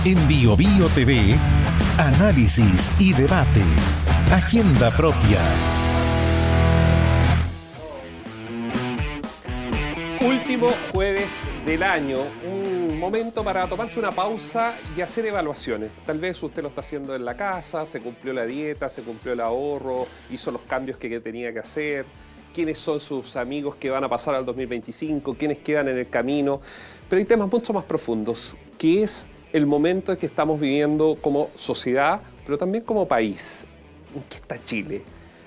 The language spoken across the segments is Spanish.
En BioBio TV, análisis y debate. Agenda propia. Último jueves del año, un momento para tomarse una pausa y hacer evaluaciones. Tal vez usted lo está haciendo en la casa, se cumplió la dieta, se cumplió el ahorro, hizo los cambios que tenía que hacer. ¿Quiénes son sus amigos que van a pasar al 2025? ¿Quiénes quedan en el camino? Pero hay temas mucho más profundos, que es el momento en que estamos viviendo como sociedad, pero también como país. ¿En qué está Chile?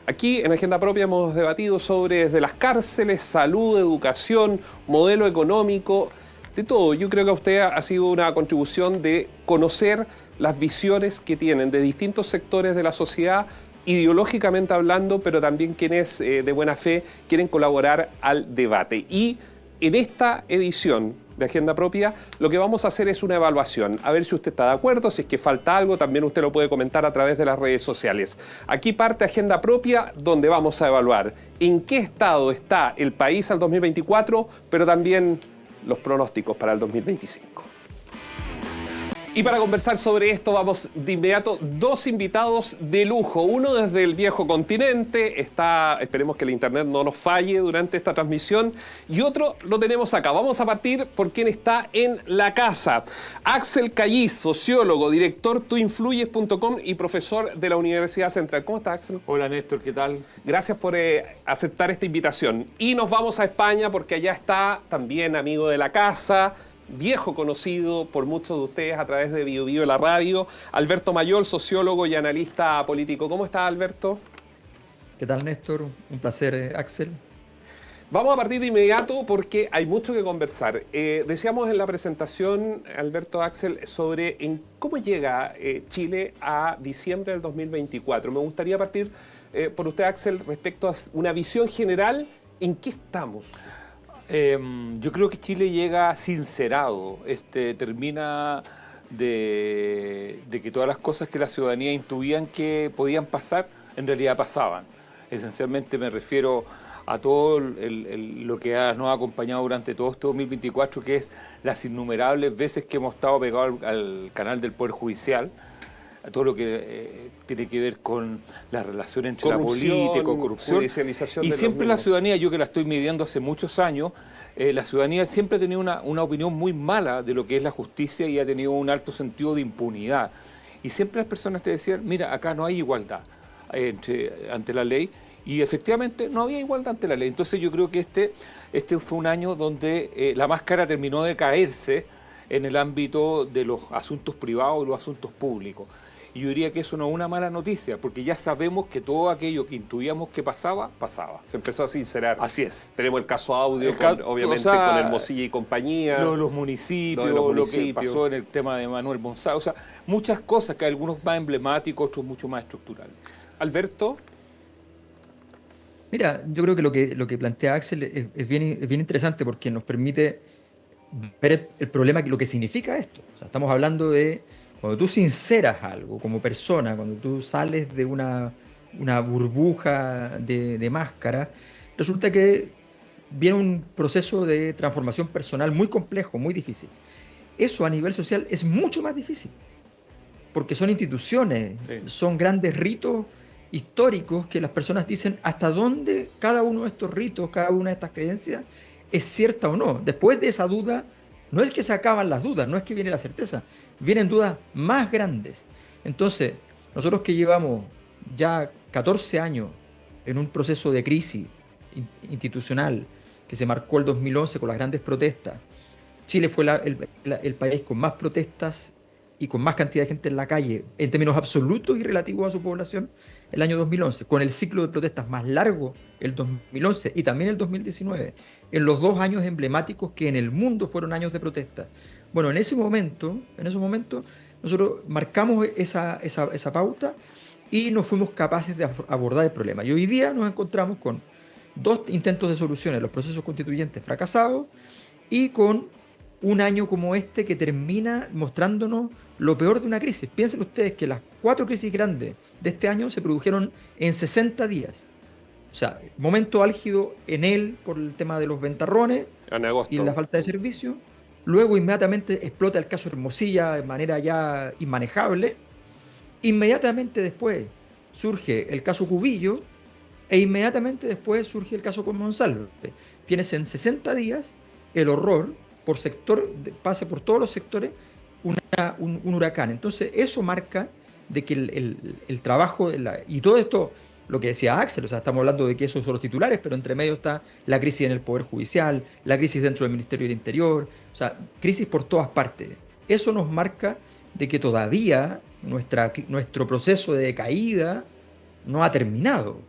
Aquí en Agenda Propia hemos debatido sobre desde las cárceles, salud, educación, modelo económico, de todo. Yo creo que a usted ha sido una contribución de conocer las visiones que tienen de distintos sectores de la sociedad, ideológicamente hablando, pero también quienes de buena fe quieren colaborar al debate. Y en esta edición de Agenda Propia, lo que vamos a hacer es una evaluación, a ver si usted está de acuerdo, si es que falta algo, también usted lo puede comentar a través de las redes sociales. Aquí parte Agenda Propia, donde vamos a evaluar en qué estado está el país al 2024, pero también los pronósticos para el 2025. Y para conversar sobre esto vamos de inmediato dos invitados de lujo. Uno desde el viejo continente, esperemos que el internet no nos falle durante esta transmisión. Y otro lo tenemos acá. Vamos a partir por quien está en la casa. Axel Callis, sociólogo, director tuinfluyes.com y profesor de la Universidad Central. ¿Cómo está, Axel? Hola, Néstor, ¿qué tal? Gracias por aceptar esta invitación. Y nos vamos a España porque allá está también amigo de la casa, viejo conocido por muchos de ustedes a través de BioBio la radio, Alberto Mayol, sociólogo y analista político. ¿Cómo está, Alberto? ¿Qué tal, Néstor? Un placer, Axel. Vamos a partir de inmediato porque hay mucho que conversar. Decíamos en la presentación, Alberto, Axel, sobre cómo llega Chile a diciembre del 2024. Me gustaría partir por usted, Axel, respecto a una visión general. ¿En qué estamos? Yo creo que Chile llega sincerado, termina de que todas las cosas que la ciudadanía intuían que podían pasar, en realidad pasaban. Esencialmente me refiero a todo lo que nos ha acompañado durante todo este 2024, que es las innumerables veces que hemos estado pegados al canal del Poder Judicial, a todo lo que tiene que ver con la relación entre corrupción, la política, corrupción. Y siempre la ciudadanía, yo que la estoy midiendo hace muchos años, la ciudadanía siempre ha tenido una opinión muy mala de lo que es la justicia y ha tenido un alto sentido de impunidad. Y siempre las personas te decían, mira, acá no hay igualdad ante la ley. Y efectivamente no había igualdad ante la ley. Entonces yo creo que este fue un año donde la máscara terminó de caerse en el ámbito de los asuntos privados y los asuntos públicos. Y yo diría que eso no es una mala noticia, porque ya sabemos que todo aquello que intuíamos que pasaba, pasaba. Se empezó a sincerar. Así es. Tenemos el caso audio, obviamente, con Hermosilla y compañía. Los municipios, lo que pasó en el tema de Manuel Monsalve. O sea, muchas cosas que algunos más emblemáticos, otros mucho más estructurales. Alberto. Mira, yo creo que lo que plantea Axel es bien interesante porque nos permite ver el problema, lo que significa esto. O sea, estamos hablando de cuando tú sinceras algo como persona, cuando tú sales de una burbuja de máscara, resulta que viene un proceso de transformación personal muy complejo, muy difícil. Eso a nivel social es mucho más difícil, porque son instituciones, sí, son grandes ritos históricos que las personas dicen hasta dónde cada uno de estos ritos, cada una de estas creencias es cierta o no. Después de esa duda, no es que se acaban las dudas, no es que viene la certeza, vienen dudas más grandes. Entonces, nosotros que llevamos ya 14 años en un proceso de crisis institucional que se marcó el 2011 con las grandes protestas, Chile fue el país con más protestas y con más cantidad de gente en la calle, en términos absolutos y relativos a su población, el año 2011, con el ciclo de protestas más largo, el 2011 y también el 2019, en los dos años emblemáticos que en el mundo fueron años de protesta. Bueno, en esos momentos, nosotros marcamos esa pauta y no fuimos capaces de abordar el problema. Y hoy día nos encontramos con dos intentos de soluciones, los procesos constituyentes fracasados y con un año como este que termina mostrándonos lo peor de una crisis. Piensen ustedes que las 4 crisis grandes de este año se produjeron en 60 días. O sea, momento álgido en él por el tema de los ventarrones en agosto, y la falta de servicio. luego inmediatamente explota el caso Hermosilla de manera ya inmanejable, inmediatamente después surge el caso Cubillo e inmediatamente después surge el caso con Monsalve. Tienes en 60 días el horror por sector, pase por todos los sectores, un huracán. Entonces eso marca de que el trabajo y todo esto, lo que decía Axel, o sea, estamos hablando de que esos son los titulares, pero entre medio está la crisis en el Poder Judicial, la crisis dentro del Ministerio del Interior, o sea, crisis por todas partes. Eso nos marca de que todavía nuestro proceso de caída no ha terminado,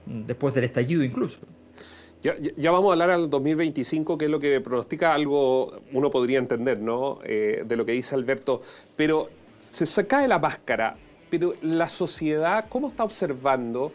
después del estallido incluso. Ya vamos a hablar al 2025, que es lo que pronostica algo, uno podría entender, ¿no? De lo que dice Alberto, pero se cae la máscara, pero la sociedad, ¿cómo está observando?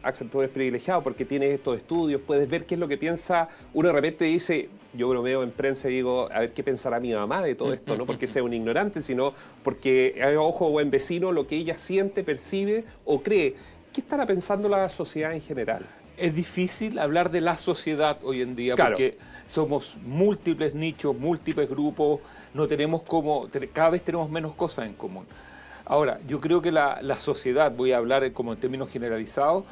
Axel, tú eres privilegiado porque tienes estos estudios, puedes ver qué es lo que piensa. Uno de repente dice, yo bromeo en prensa y digo, a ver qué pensará mi mamá de todo esto, no porque sea un ignorante, sino porque, ojo, buen vecino, lo que ella siente, percibe o cree. ¿Qué estará pensando la sociedad en general? Es difícil hablar de la sociedad hoy en día, claro, porque somos múltiples nichos, múltiples grupos, no tenemos cada vez tenemos menos cosas en común. Ahora, yo creo que la sociedad, voy a hablar como en términos generalizados,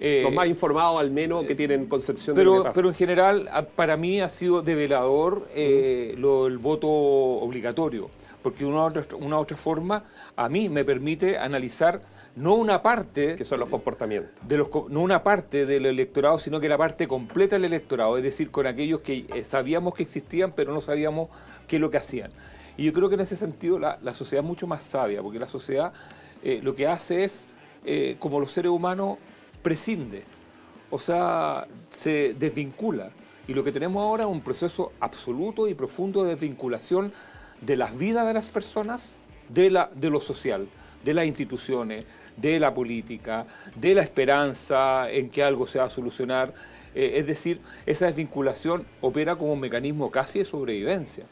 los más informados al menos que tienen concepción de lo que pasa. Pero en general, para mí ha sido develador el voto obligatorio, porque una u otra forma a mí me permite analizar no una parte... que son los comportamientos. No una parte del electorado, sino que la parte completa del electorado, es decir, con aquellos que sabíamos que existían, pero no sabíamos qué es lo que hacían. Y yo creo que en ese sentido la sociedad es mucho más sabia, porque la sociedad lo que hace es, como los seres humanos, prescinde, o sea, se desvincula. Y lo que tenemos ahora es un proceso absoluto y profundo de desvinculación de las vidas de las personas, de lo social, de las instituciones, de la política, de la esperanza en que algo se va a solucionar. Es decir, esa desvinculación opera como un mecanismo casi de sobrevivencia.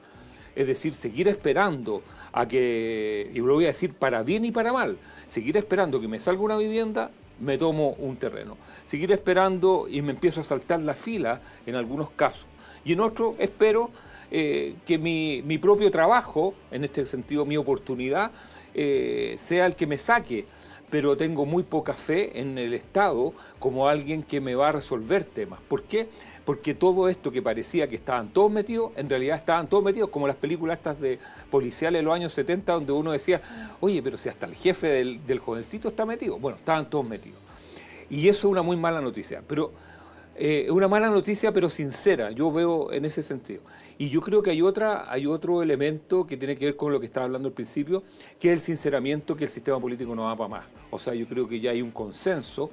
Es decir, seguir esperando a que, y lo voy a decir para bien y para mal, seguir esperando que me salga una vivienda, me tomo un terreno. Seguir esperando y me empiezo a saltar la fila en algunos casos. Y en otros espero que mi propio trabajo, en este sentido mi oportunidad, sea el que me saque. Pero tengo muy poca fe en el Estado como alguien que me va a resolver temas. ¿Por qué? Porque todo esto que parecía que estaban todos metidos, en realidad estaban todos metidos, como las películas estas de policiales de los años 70, donde uno decía, oye, pero si hasta el jefe del jovencito está metido. Bueno, estaban todos metidos. Y eso es una muy mala noticia. Pero una mala noticia, pero sincera, yo veo en ese sentido. Y yo creo que hay otro elemento que tiene que ver con lo que estaba hablando al principio, que es el sinceramiento que el sistema político no va para más. O sea, yo creo que ya hay un consenso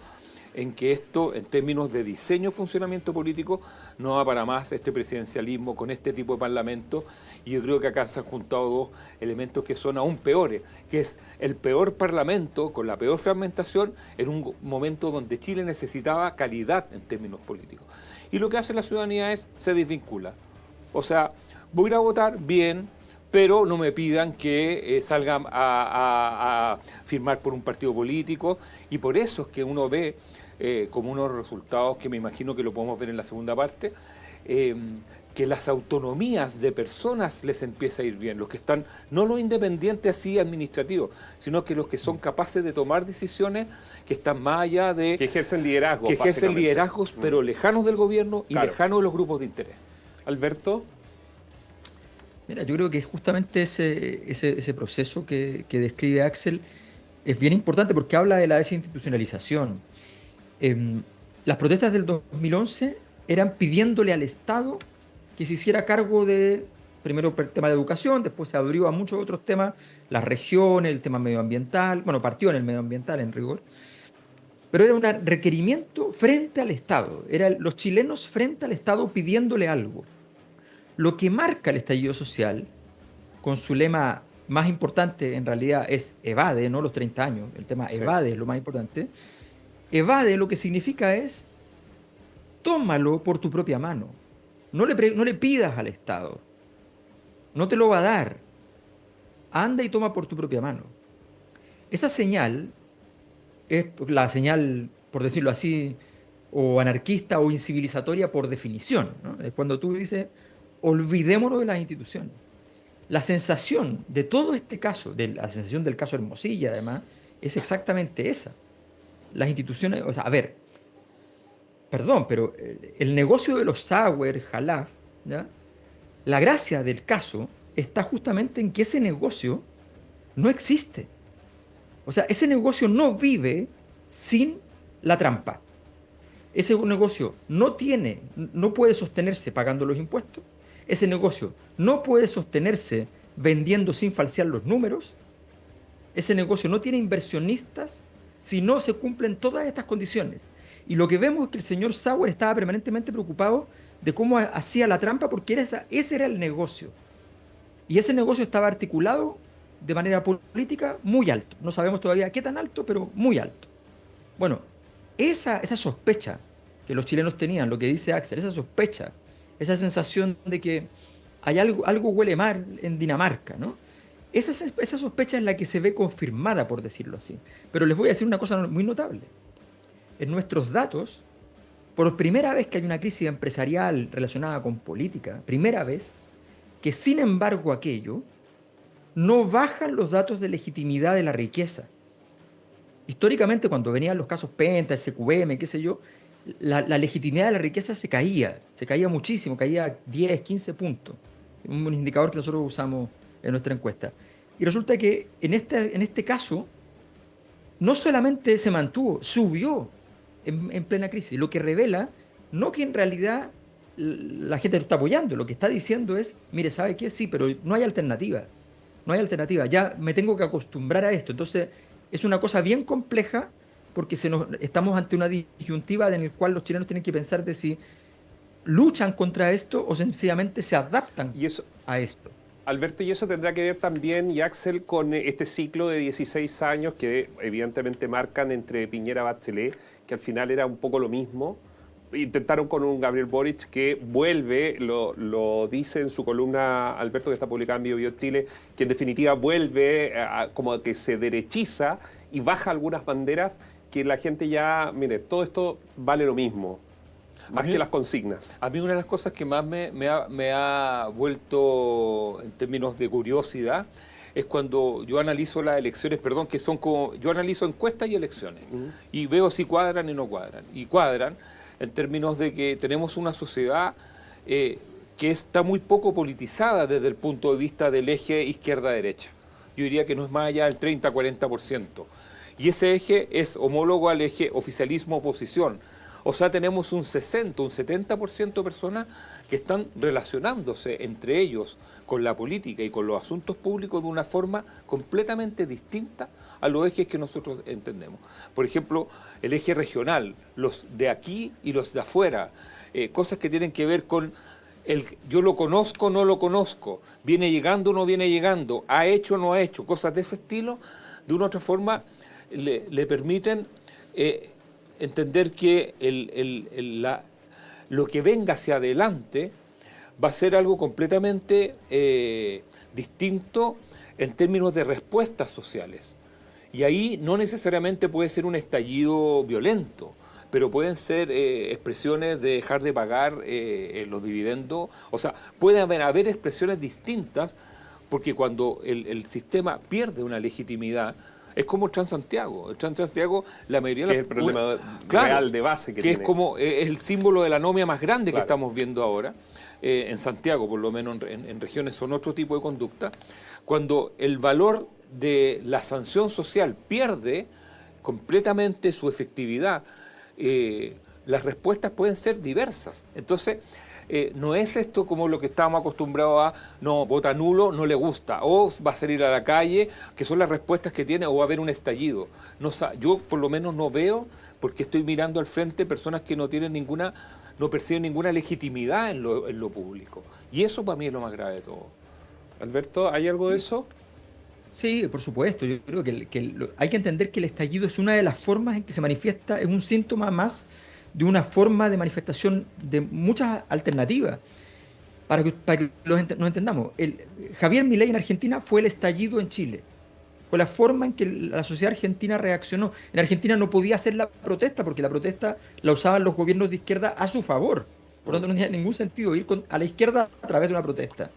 en que esto, en términos de diseño y funcionamiento político, no va para más este presidencialismo con este tipo de parlamento. Y yo creo que acá se han juntado dos elementos que son aún peores, que es el peor parlamento, con la peor fragmentación, en un momento donde Chile necesitaba calidad en términos políticos. Y lo que hace la ciudadanía es, se desvincula. O sea, voy a ir a votar, bien, pero no me pidan que salgan a firmar por un partido político. Y por eso es que uno ve como unos resultados que me imagino que lo podemos ver en la segunda parte, que las autonomías de personas les empieza a ir bien, los que están, no los independientes así administrativos, sino que los que son capaces de tomar decisiones que están más allá de... que ejercen liderazgo. Que ejercen liderazgos, pero lejanos del gobierno y claro, lejanos de los grupos de interés. Alberto. Mira, yo creo que justamente ese proceso que describe Axel es bien importante porque habla de la desinstitucionalización. Las protestas del 2011 eran pidiéndole al Estado que se hiciera cargo de, primero el tema de educación, después se abrió a muchos otros temas, las regiones, el tema medioambiental, bueno, partió en el medioambiental en rigor, pero era un requerimiento frente al Estado, eran los chilenos frente al Estado pidiéndole algo. Lo que marca el estallido social, con su lema más importante en realidad es evade, no los 30 años, el tema evade es lo más importante. Evade lo que significa es tómalo por tu propia mano. No le pidas al Estado. No te lo va a dar. Anda y toma por tu propia mano. Esa señal es la señal, por decirlo así, o anarquista o incivilizatoria por definición, ¿no? Es cuando tú dices, olvidémonos de las instituciones. La sensación de todo este caso, de la sensación del caso Hermosilla, además, es exactamente esa. Las instituciones, o sea, a ver, perdón, pero el negocio de los Sauer, Jalaf, ¿ya? La gracia del caso está justamente en que ese negocio no existe. O sea, ese negocio no vive sin la trampa. Ese negocio no puede sostenerse pagando los impuestos. Ese negocio no puede sostenerse vendiendo sin falsear los números. Ese negocio no tiene inversionistas si no se cumplen todas estas condiciones. Y lo que vemos es que el señor Sauer estaba permanentemente preocupado de cómo hacía la trampa, porque ese era el negocio. Y ese negocio estaba articulado de manera política muy alto. No sabemos todavía qué tan alto, pero muy alto. Bueno, esa sospecha que los chilenos tenían, lo que dice Axel, esa sospecha, esa sensación de que hay algo huele mal en Dinamarca, ¿no? Esa sospecha es la que se ve confirmada, por decirlo así. Pero les voy a decir una cosa muy notable. En nuestros datos, por primera vez que hay una crisis empresarial relacionada con política, primera vez que sin embargo aquello no bajan los datos de legitimidad de la riqueza. Históricamente, cuando venían los casos Penta, SQM, qué sé yo, la legitimidad de la riqueza se caía muchísimo, caía 10, 15 puntos. Un indicador que nosotros usamos en nuestra encuesta. Y resulta que en este caso, no solamente se mantuvo, subió en plena crisis, lo que revela no que en realidad la gente lo está apoyando, lo que está diciendo es, mire, ¿sabe qué? Sí, pero no hay alternativa. No hay alternativa, ya me tengo que acostumbrar a esto. Entonces, es una cosa bien compleja porque estamos ante una disyuntiva en la cual los chilenos tienen que pensar de si luchan contra esto o sencillamente se adaptan a esto. Alberto, y eso tendrá que ver también, y Axel, con este ciclo de 16 años que evidentemente marcan entre Piñera y Bachelet, que al final era un poco lo mismo. Intentaron con un Gabriel Boric que vuelve, lo dice en su columna Alberto, que está publicada en Bio Chile, que en definitiva vuelve como que se derechiza y baja algunas banderas que la gente ya, mire, todo esto vale lo mismo, más que las consignas. A mí una de las cosas que más me ha vuelto en términos de curiosidad es cuando yo analizo las elecciones, que son como, yo analizo encuestas y elecciones, y veo si cuadran y no cuadran, y cuadran en términos de que tenemos una sociedad que está muy poco politizada desde el punto de vista del eje izquierda-derecha. Yo diría que no es más allá del 30-40%. Y ese eje es homólogo al eje oficialismo-oposición. O sea, tenemos un 60, un 70% de personas que están relacionándose entre ellos con la política y con los asuntos públicos de una forma completamente distinta a los ejes que nosotros entendemos. Por ejemplo, el eje regional, los de aquí y los de afuera, cosas que tienen que ver con yo lo conozco, no lo conozco, viene llegando, no viene llegando, ha hecho, no ha hecho, cosas de ese estilo, de una u otra forma le permiten entender que lo que venga hacia adelante va a ser algo completamente distinto en términos de respuestas sociales. Y ahí no necesariamente puede ser un estallido violento, pero pueden ser expresiones de dejar de pagar los dividendos. O sea, puede haber expresiones distintas, porque cuando el sistema pierde una legitimidad, es como el Transantiago. El Transantiago, la mayoría... Que es el problema real de base que tiene. Es como es el símbolo de la anomia más grande que estamos viendo ahora. En Santiago, por lo menos en regiones, son otro tipo de conducta. Cuando el valor de la sanción social pierde completamente su efectividad, las respuestas pueden ser diversas. Entonces, no es esto como lo que estábamos acostumbrados a, no, vota nulo, no le gusta, o va a salir a la calle, que son las respuestas que tiene, o va a haber un estallido. No, yo por lo menos no veo, porque estoy mirando al frente personas que no perciben ninguna legitimidad en lo público. Y eso para mí es lo más grave de todo. Alberto, ¿hay algo de eso? Sí, por supuesto. Yo creo que hay que entender que el estallido es una de las formas en que se manifiesta, es un síntoma más de una forma de manifestación de muchas alternativas. Para que nos entendamos, Javier Milei en Argentina fue el estallido en Chile. Fue la forma en que la sociedad argentina reaccionó. En Argentina no podía hacer la protesta porque la protesta la usaban los gobiernos de izquierda a su favor. Por lo tanto, no tiene ningún sentido ir a la izquierda a través de una protesta.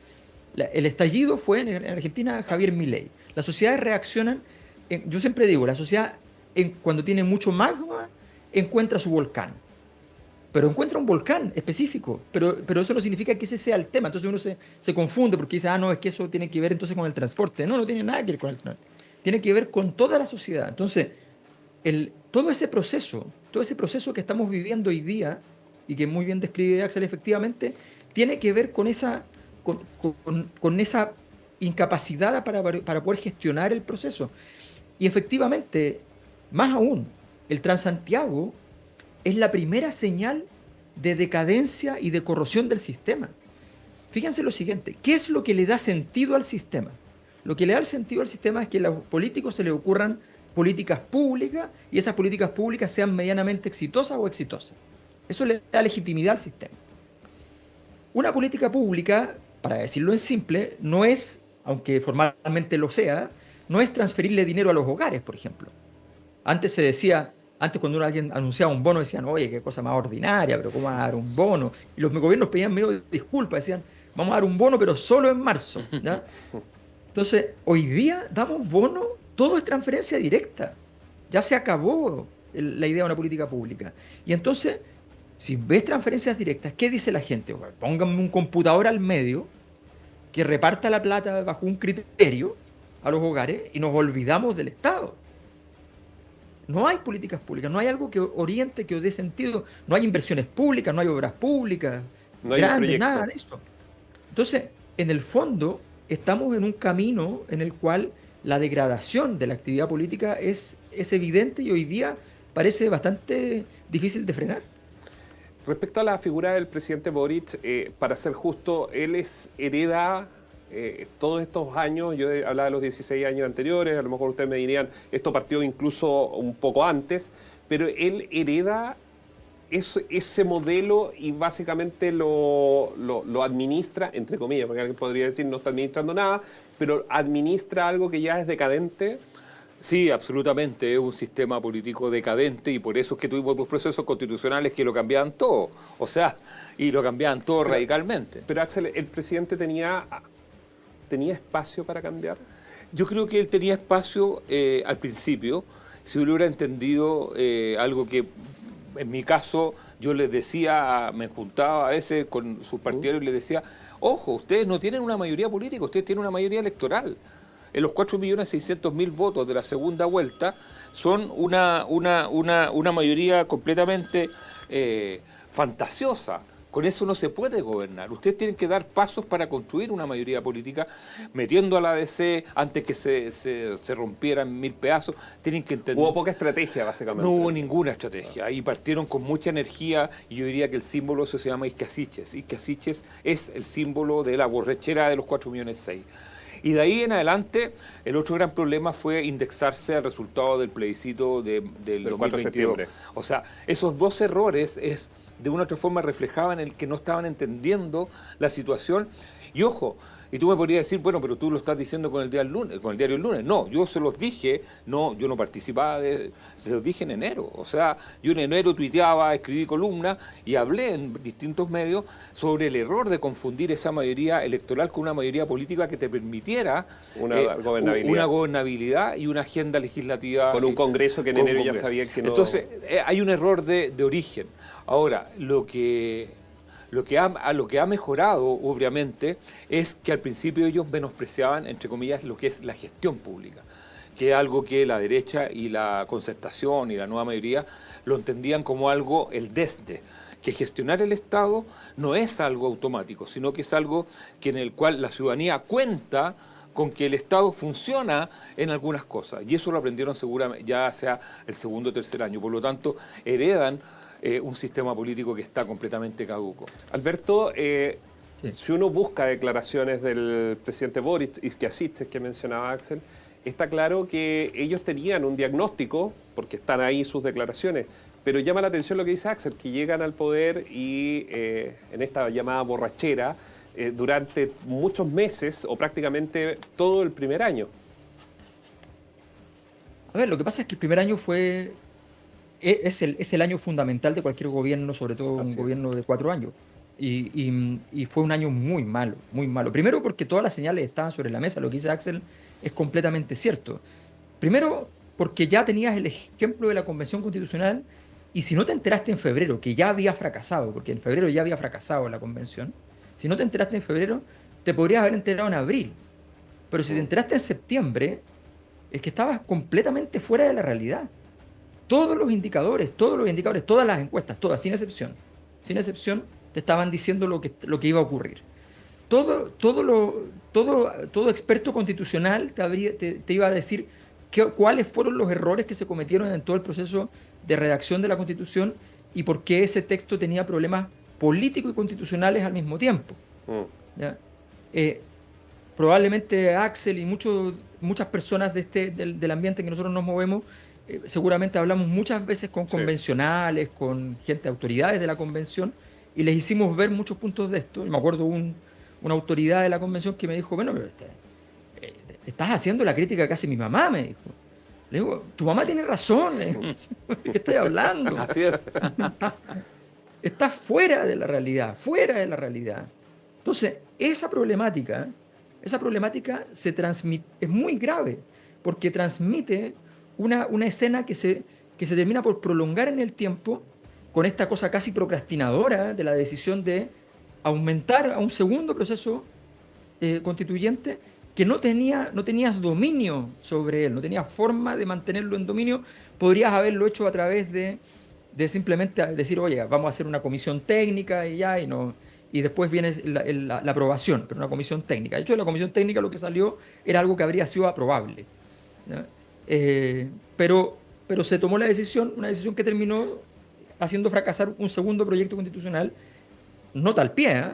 El estallido fue en Argentina Javier Milei. Las sociedades reaccionan, yo siempre digo, la sociedad cuando tiene mucho magma encuentra su volcán. Pero encuentra un volcán específico, pero eso no significa que ese sea el tema. Entonces uno se confunde porque dice, no, es que eso tiene que ver entonces con el transporte. No tiene nada que ver con el transporte. Tiene que ver con toda la sociedad. Entonces, todo ese proceso que estamos viviendo hoy día, y que muy bien describe Axel efectivamente, tiene que ver con esa incapacidad para poder gestionar el proceso. Y efectivamente, más aún, el Transantiago es la primera señal de decadencia y de corrosión del sistema. Fíjense lo siguiente, ¿qué es lo que le da sentido al sistema? Lo que le da sentido al sistema es que a los políticos se les ocurran políticas públicas y esas políticas públicas sean medianamente exitosas o exitosas. Eso le da legitimidad al sistema. Una política pública, para decirlo en simple, no es, aunque formalmente lo sea, no es transferirle dinero a los hogares, por ejemplo. Antes se decía, cuando alguien anunciaba un bono decían, oye, qué cosa más ordinaria, pero ¿cómo van a dar un bono? Y los gobiernos pedían medio disculpas, decían, vamos a dar un bono, pero solo en marzo, ¿ya? Entonces, hoy día damos bono, todo es transferencia directa. Ya se acabó la idea de una política pública. Y entonces, si ves transferencias directas, ¿qué dice la gente? Bueno, pónganme un computador al medio que reparta la plata bajo un criterio a los hogares y nos olvidamos del Estado. No hay políticas públicas, no hay algo que oriente, que dé sentido, no hay inversiones públicas, no hay obras públicas, no hay grandes, nada de eso. Entonces, en el fondo, estamos en un camino en el cual la degradación de la actividad política es evidente y hoy día parece bastante difícil de frenar. Respecto a la figura del presidente Boric, para ser justo, él hereda todos estos años, yo hablaba de los 16 años anteriores, a lo mejor ustedes me dirían, esto partió incluso un poco antes, pero él hereda ese modelo y básicamente lo administra, entre comillas, porque alguien podría decir no está administrando nada, pero administra algo que ya es decadente. Sí, absolutamente, es un sistema político decadente y por eso es que tuvimos 2 procesos constitucionales que lo cambiaban todo, o sea, y lo cambiaban todo radicalmente. Pero Axel, ¿el presidente tenía espacio para cambiar? Yo creo que él tenía espacio al principio, si hubiera entendido algo que en mi caso yo les decía, me juntaba a veces con sus partidarios y les decía, ojo, ustedes no tienen una mayoría política, ustedes tienen una mayoría electoral. En los 4.600.000 votos de la segunda vuelta son una mayoría completamente fantasiosa. Con eso no se puede gobernar. Ustedes tienen que dar pasos para construir una mayoría política, metiendo a la ADC antes que se rompiera en 1000 pedazos. Tienen que entender. Hubo poca estrategia, básicamente. No hubo ninguna estrategia. Ahí partieron con mucha energía y yo diría que el símbolo eso se llama Isquiasiches. Isquiasiches es el símbolo de la borrachera de los 4,6 millones. Y de ahí en adelante, el otro gran problema fue indexarse al resultado del plebiscito del 4 de septiembre. O sea, esos 2 errores de una u otra forma reflejaban el que no estaban entendiendo la situación. Y ojo, y tú me podrías decir, bueno, pero tú lo estás diciendo con el diario El Lunes. No, yo se los dije, yo no participaba se los dije en enero. O sea, yo en enero tuiteaba, escribí columnas y hablé en distintos medios sobre el error de confundir esa mayoría electoral con una mayoría política que te permitiera una gobernabilidad y una agenda legislativa. Con un Congreso que en enero ya sabía que no... Entonces, hay un error de origen. Ahora, lo que ha mejorado, obviamente, es que al principio ellos menospreciaban, entre comillas, lo que es la gestión pública, que es algo que la derecha y la concertación y la nueva mayoría lo entendían como algo, el desde, que gestionar el Estado no es algo automático, sino que es algo en el cual la ciudadanía cuenta con que el Estado funciona en algunas cosas, y eso lo aprendieron seguramente ya sea el segundo o tercer año, por lo tanto, heredan un sistema político que está completamente caduco. Alberto, si uno busca declaraciones del presidente Boric y que mencionaba Axel, está claro que ellos tenían un diagnóstico, porque están ahí sus declaraciones, pero llama la atención lo que dice Axel, que llegan al poder y en esta llamada borrachera durante muchos meses o prácticamente todo el primer año. A ver, lo que pasa es que el primer año es el año fundamental de cualquier gobierno, sobre todo un gobierno de 4 años. Y fue un año muy malo, muy malo. Primero porque todas las señales estaban sobre la mesa, lo que dice Axel es completamente cierto. Primero porque ya tenías el ejemplo de la Convención Constitucional y si no te enteraste en febrero, que ya había fracasado, porque en febrero ya había fracasado la Convención, si no te enteraste en febrero, te podrías haber enterado en abril. Pero si te enteraste en septiembre, es que estabas completamente fuera de la realidad. Todos los indicadores, todas las encuestas, todas, sin excepción, te estaban diciendo lo que iba a ocurrir. Todo experto constitucional te iba a decir cuáles fueron los errores que se cometieron en todo el proceso de redacción de la Constitución y por qué ese texto tenía problemas políticos y constitucionales al mismo tiempo. ¿Ya? Probablemente Axel y muchas personas del ambiente en que nosotros nos movemos, seguramente hablamos muchas veces con convencionales, con gente, autoridades de la convención, y les hicimos ver muchos puntos de esto. Y me acuerdo una autoridad de la convención que me dijo, bueno, pero estás haciendo la crítica que hace mi mamá, me dijo. Le digo, tu mamá tiene razón, ¿de qué estoy hablando? Así es. Estás fuera de la realidad. Entonces, esa problemática se transmite, es muy grave, porque transmite una escena que se termina por prolongar en el tiempo con esta cosa casi procrastinadora de la decisión de aumentar a un segundo proceso constituyente que no tenías dominio sobre él, no tenías forma de mantenerlo en dominio. Podrías haberlo hecho a través de simplemente decir, oye, vamos a hacer una comisión técnica y después viene la aprobación, pero una comisión técnica. De hecho, de la comisión técnica lo que salió era algo que habría sido aprobable, ¿no? Pero se tomó una decisión que terminó haciendo fracasar un segundo proyecto constitucional, no tal pie, ¿eh?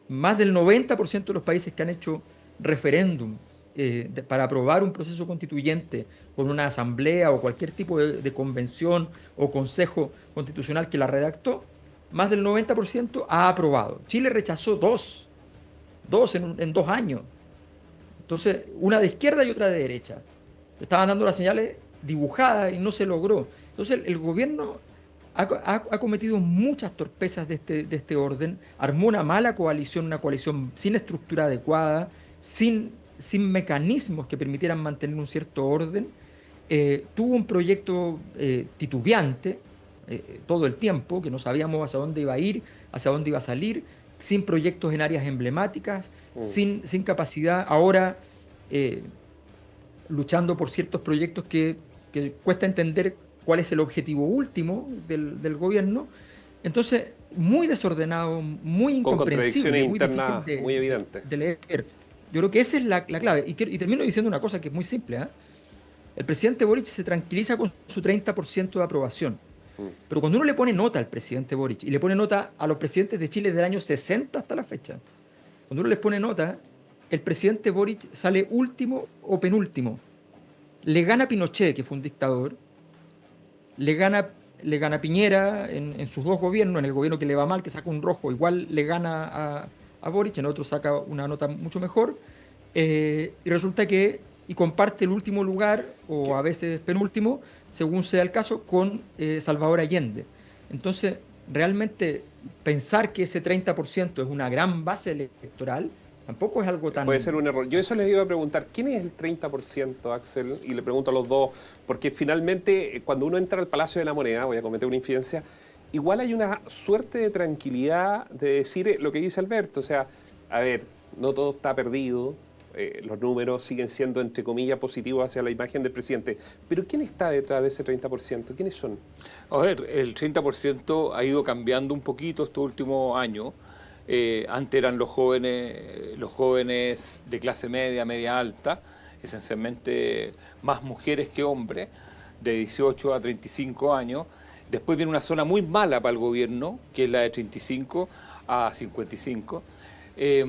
Más del 90% de los países que han hecho referéndum para aprobar un proceso constituyente con una asamblea o cualquier tipo de convención o consejo constitucional que la redactó, más del 90% ha aprobado. Chile rechazó dos en 2 años. Entonces, una de izquierda y otra de derecha. Estaban dando las señales dibujadas y no se logró. Entonces, el gobierno ha cometido muchas torpezas de este orden, armó una mala coalición, una coalición sin estructura adecuada, sin mecanismos que permitieran mantener un cierto orden, tuvo un proyecto titubeante todo el tiempo, que no sabíamos hacia dónde iba a ir, hacia dónde iba a salir, sin proyectos en áreas emblemáticas, sin capacidad, ahora luchando por ciertos proyectos que cuesta entender cuál es el objetivo último del gobierno. Entonces, muy desordenado, muy incomprensible. Con contradicciones muy internas muy evidentes. De leer. Yo creo que esa es la clave. Y termino diciendo una cosa que es muy simple, ¿eh? El presidente Boric se tranquiliza con su 30% de aprobación. Pero cuando uno le pone nota al presidente Boric y le pone nota a los presidentes de Chile desde el año 60 hasta la fecha, cuando uno les pone nota, el presidente Boric sale último o penúltimo. Le gana Pinochet, que fue un dictador, le gana Piñera en sus 2 gobiernos, en el gobierno que le va mal, que saca un rojo, igual le gana a Boric, en otro saca una nota mucho mejor, y resulta que comparte el último lugar, o a veces penúltimo, según sea el caso, con Salvador Allende. Entonces, realmente pensar que ese 30% es una gran base electoral tampoco es algo tan... Puede ser un error. Yo eso les iba a preguntar, ¿quién es el 30%, Axel? Y le pregunto a los dos, porque finalmente cuando uno entra al Palacio de la Moneda, voy a cometer una infidencia, igual hay una suerte de tranquilidad de decir lo que dice Alberto, o sea, a ver, no todo está perdido, los números siguen siendo, entre comillas, positivos hacia la imagen del presidente, pero ¿quién está detrás de ese 30%? ¿Quiénes son? A ver, el 30% ha ido cambiando un poquito estos últimos años. Antes eran los jóvenes de clase media, media alta, esencialmente más mujeres que hombres, de 18 a 35 años. Después viene una zona muy mala para el gobierno, que es la de 35 a 55. Yo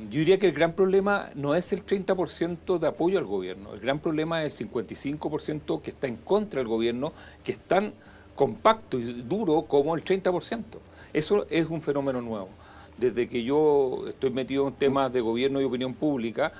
diría que el gran problema no es el 30% de apoyo al gobierno, el gran problema es el 55% que está en contra del gobierno, que es tan compacto y duro como el 30%. Eso es un fenómeno nuevo. Desde que yo estoy metido en temas de gobierno y opinión pública,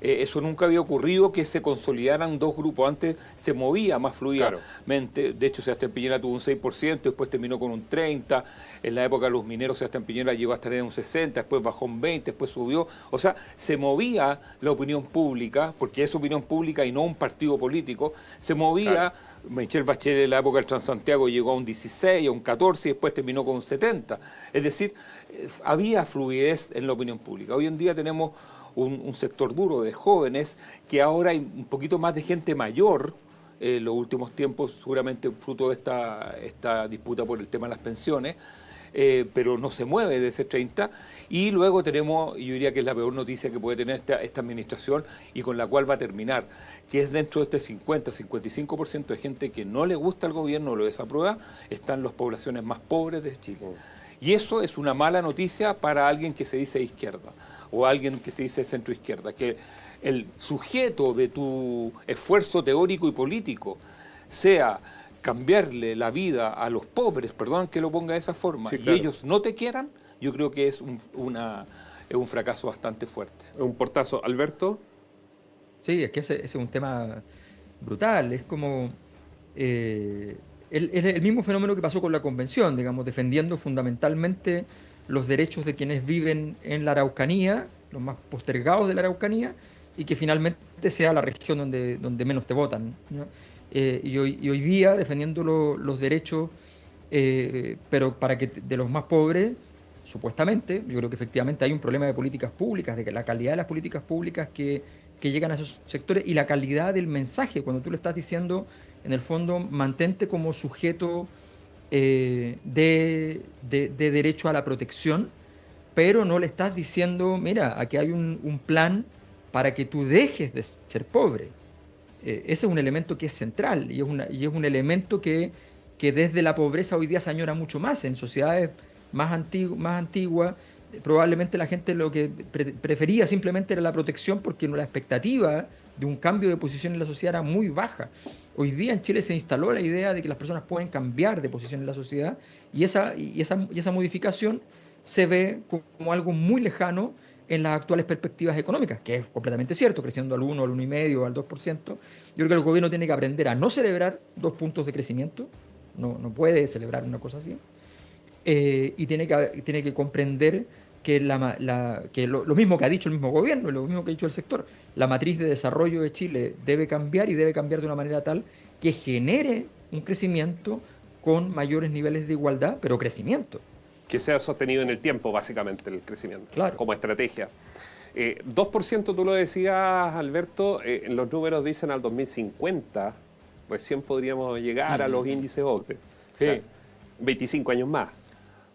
Eso nunca había ocurrido, que se consolidaran dos grupos. Antes se movía más fluidamente. Claro. De hecho, Sebastián Piñera tuvo un 6%, después terminó con un 30%. En la época de los mineros, Sebastián Piñera llegó a estar en un 60%, después bajó un 20%, después subió. O sea, se movía la opinión pública, porque es opinión pública y no un partido político. Se movía, claro. Michelle Bachelet en la época del Transantiago llegó a un 16%, a un 14% y después terminó con un 70%. Es decir, había fluidez en la opinión pública. Hoy en día tenemos un sector duro de jóvenes, que ahora hay un poquito más de gente mayor, en los últimos tiempos, seguramente fruto de esta disputa por el tema de las pensiones, pero no se mueve de ese 30, y luego tenemos, yo diría que es la peor noticia que puede tener esta administración y con la cual va a terminar, que es dentro de este 50-55% de gente que no le gusta el gobierno, lo desaprueba, están las poblaciones más pobres de Chile. Y eso es una mala noticia para alguien que se dice izquierda o alguien que se dice centro-izquierda, que el sujeto de tu esfuerzo teórico y político sea cambiarle la vida a los pobres, perdón que lo ponga de esa forma, sí, claro. Y ellos no te quieran, yo creo que es un fracaso bastante fuerte. Un portazo. ¿Alberto? Sí, es que ese es un tema brutal, es como... es el mismo fenómeno que pasó con la convención, digamos, defendiendo fundamentalmente los derechos de quienes viven en la Araucanía, los más postergados de la Araucanía, y que finalmente sea la región donde menos te votan, ¿no? Y hoy día defendiendo los derechos, pero para que de los más pobres, supuestamente, yo creo que efectivamente hay un problema de políticas públicas, de que la calidad de las políticas públicas que llegan a esos sectores y la calidad del mensaje, cuando tú le estás diciendo, en el fondo, mantente como sujeto de derecho a la protección, pero no le estás diciendo, mira, aquí hay un plan para que tú dejes de ser pobre. Ese es un elemento que es central y es un elemento que desde la pobreza hoy día se añora mucho más. En sociedades más antiguas, probablemente la gente lo que prefería simplemente era la protección porque la expectativa de un cambio de posición en la sociedad era muy baja. Hoy día en Chile se instaló la idea de que las personas pueden cambiar de posición en la sociedad y esa modificación se ve como algo muy lejano en las actuales perspectivas económicas, que es completamente cierto, creciendo al 1, al 1,5, al 2%. Yo creo que el gobierno tiene que aprender a no celebrar 2 puntos de crecimiento, no puede celebrar una cosa así, y tiene que comprender que, que lo mismo que ha dicho el mismo gobierno, lo mismo que ha dicho el sector, la matriz de desarrollo de Chile debe cambiar y debe cambiar de una manera tal que genere un crecimiento con mayores niveles de igualdad, pero crecimiento. Que sea sostenido en el tiempo, básicamente, el crecimiento, claro, como estrategia. 2%, tú lo decías, Alberto, los números dicen al 2050, recién podríamos llegar a los índices OCDE. Sí. O sea, 25 años más.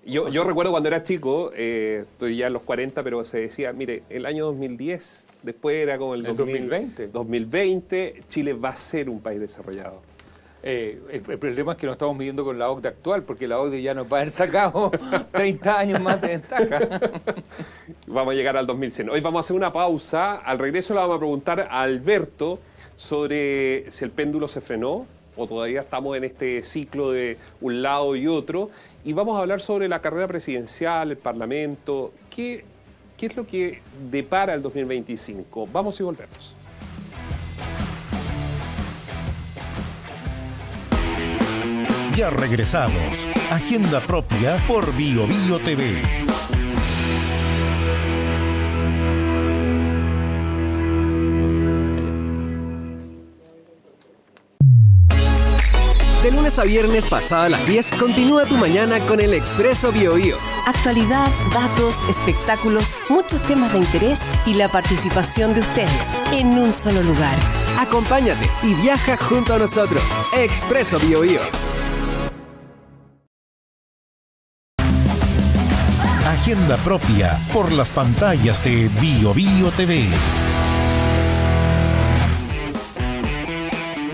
Yo recuerdo cuando era chico, estoy ya en los 40, pero se decía, mire, el año 2010, después era como el 2020, Chile va a ser un país desarrollado. El problema es que nos estamos midiendo con la OCDE actual, porque la OCDE ya nos va a haber sacado 30 años más de ventaja. Vamos a llegar al 2100. Hoy vamos a hacer una pausa. Al regreso le vamos a preguntar a Alberto sobre si el péndulo se frenó o todavía estamos en este ciclo de un lado y otro. Y vamos a hablar sobre la carrera presidencial, el Parlamento. ¿Qué es lo que depara el 2025? Vamos y volvemos. Ya regresamos. Agenda propia por BioBio TV. De lunes a viernes pasada las 10, continúa tu mañana con el Expreso BioBio. Actualidad, datos, espectáculos, muchos temas de interés y la participación de ustedes en un solo lugar. Acompáñate y viaja junto a nosotros. Expreso BioBio. Agenda propia por las pantallas de BioBio TV.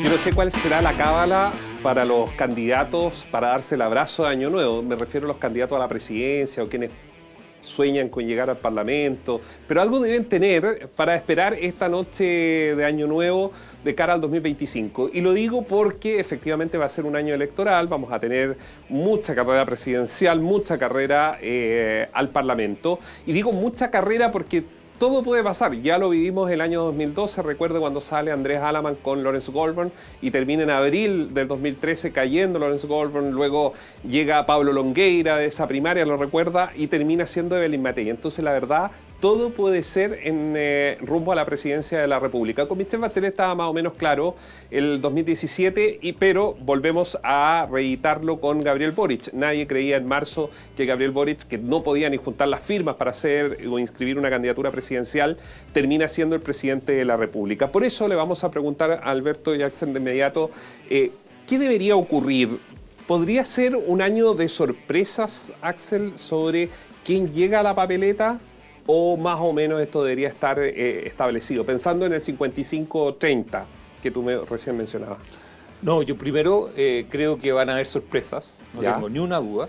Yo no sé cuál será la cábala para los candidatos para darse el abrazo de Año Nuevo. Me refiero a los candidatos a la presidencia o quienes sueñan con llegar al Parlamento, pero algo deben tener para esperar esta noche de Año Nuevo de cara al 2025. Y lo digo porque efectivamente va a ser un año electoral, vamos a tener mucha carrera presidencial, mucha carrera al Parlamento. Y digo mucha carrera porque todo puede pasar. Ya lo vivimos el año 2012. Recuerdo cuando sale Andrés Alaman con Lawrence Goldburn y termina en abril del 2013 cayendo Lawrence Goldburn. Luego llega Pablo Longueira de esa primaria, lo recuerda, y termina siendo Evelyn Matei. Entonces, la verdad, todo puede ser en rumbo a la presidencia de la República. Con Michelle Bachelet estaba más o menos claro el 2017, pero volvemos a reeditarlo con Gabriel Boric. Nadie creía en marzo que Gabriel Boric, que no podía ni juntar las firmas para hacer o inscribir una candidatura presidencial, termina siendo el presidente de la República. Por eso le vamos a preguntar a Alberto y Axel de inmediato, ¿qué debería ocurrir? ¿Podría ser un año de sorpresas, Axel, sobre quién llega a la papeleta? ¿O más o menos esto debería estar establecido? Pensando en el 55-30 que tú recién mencionabas. No, yo primero creo que van a haber sorpresas, no tengo ni una duda.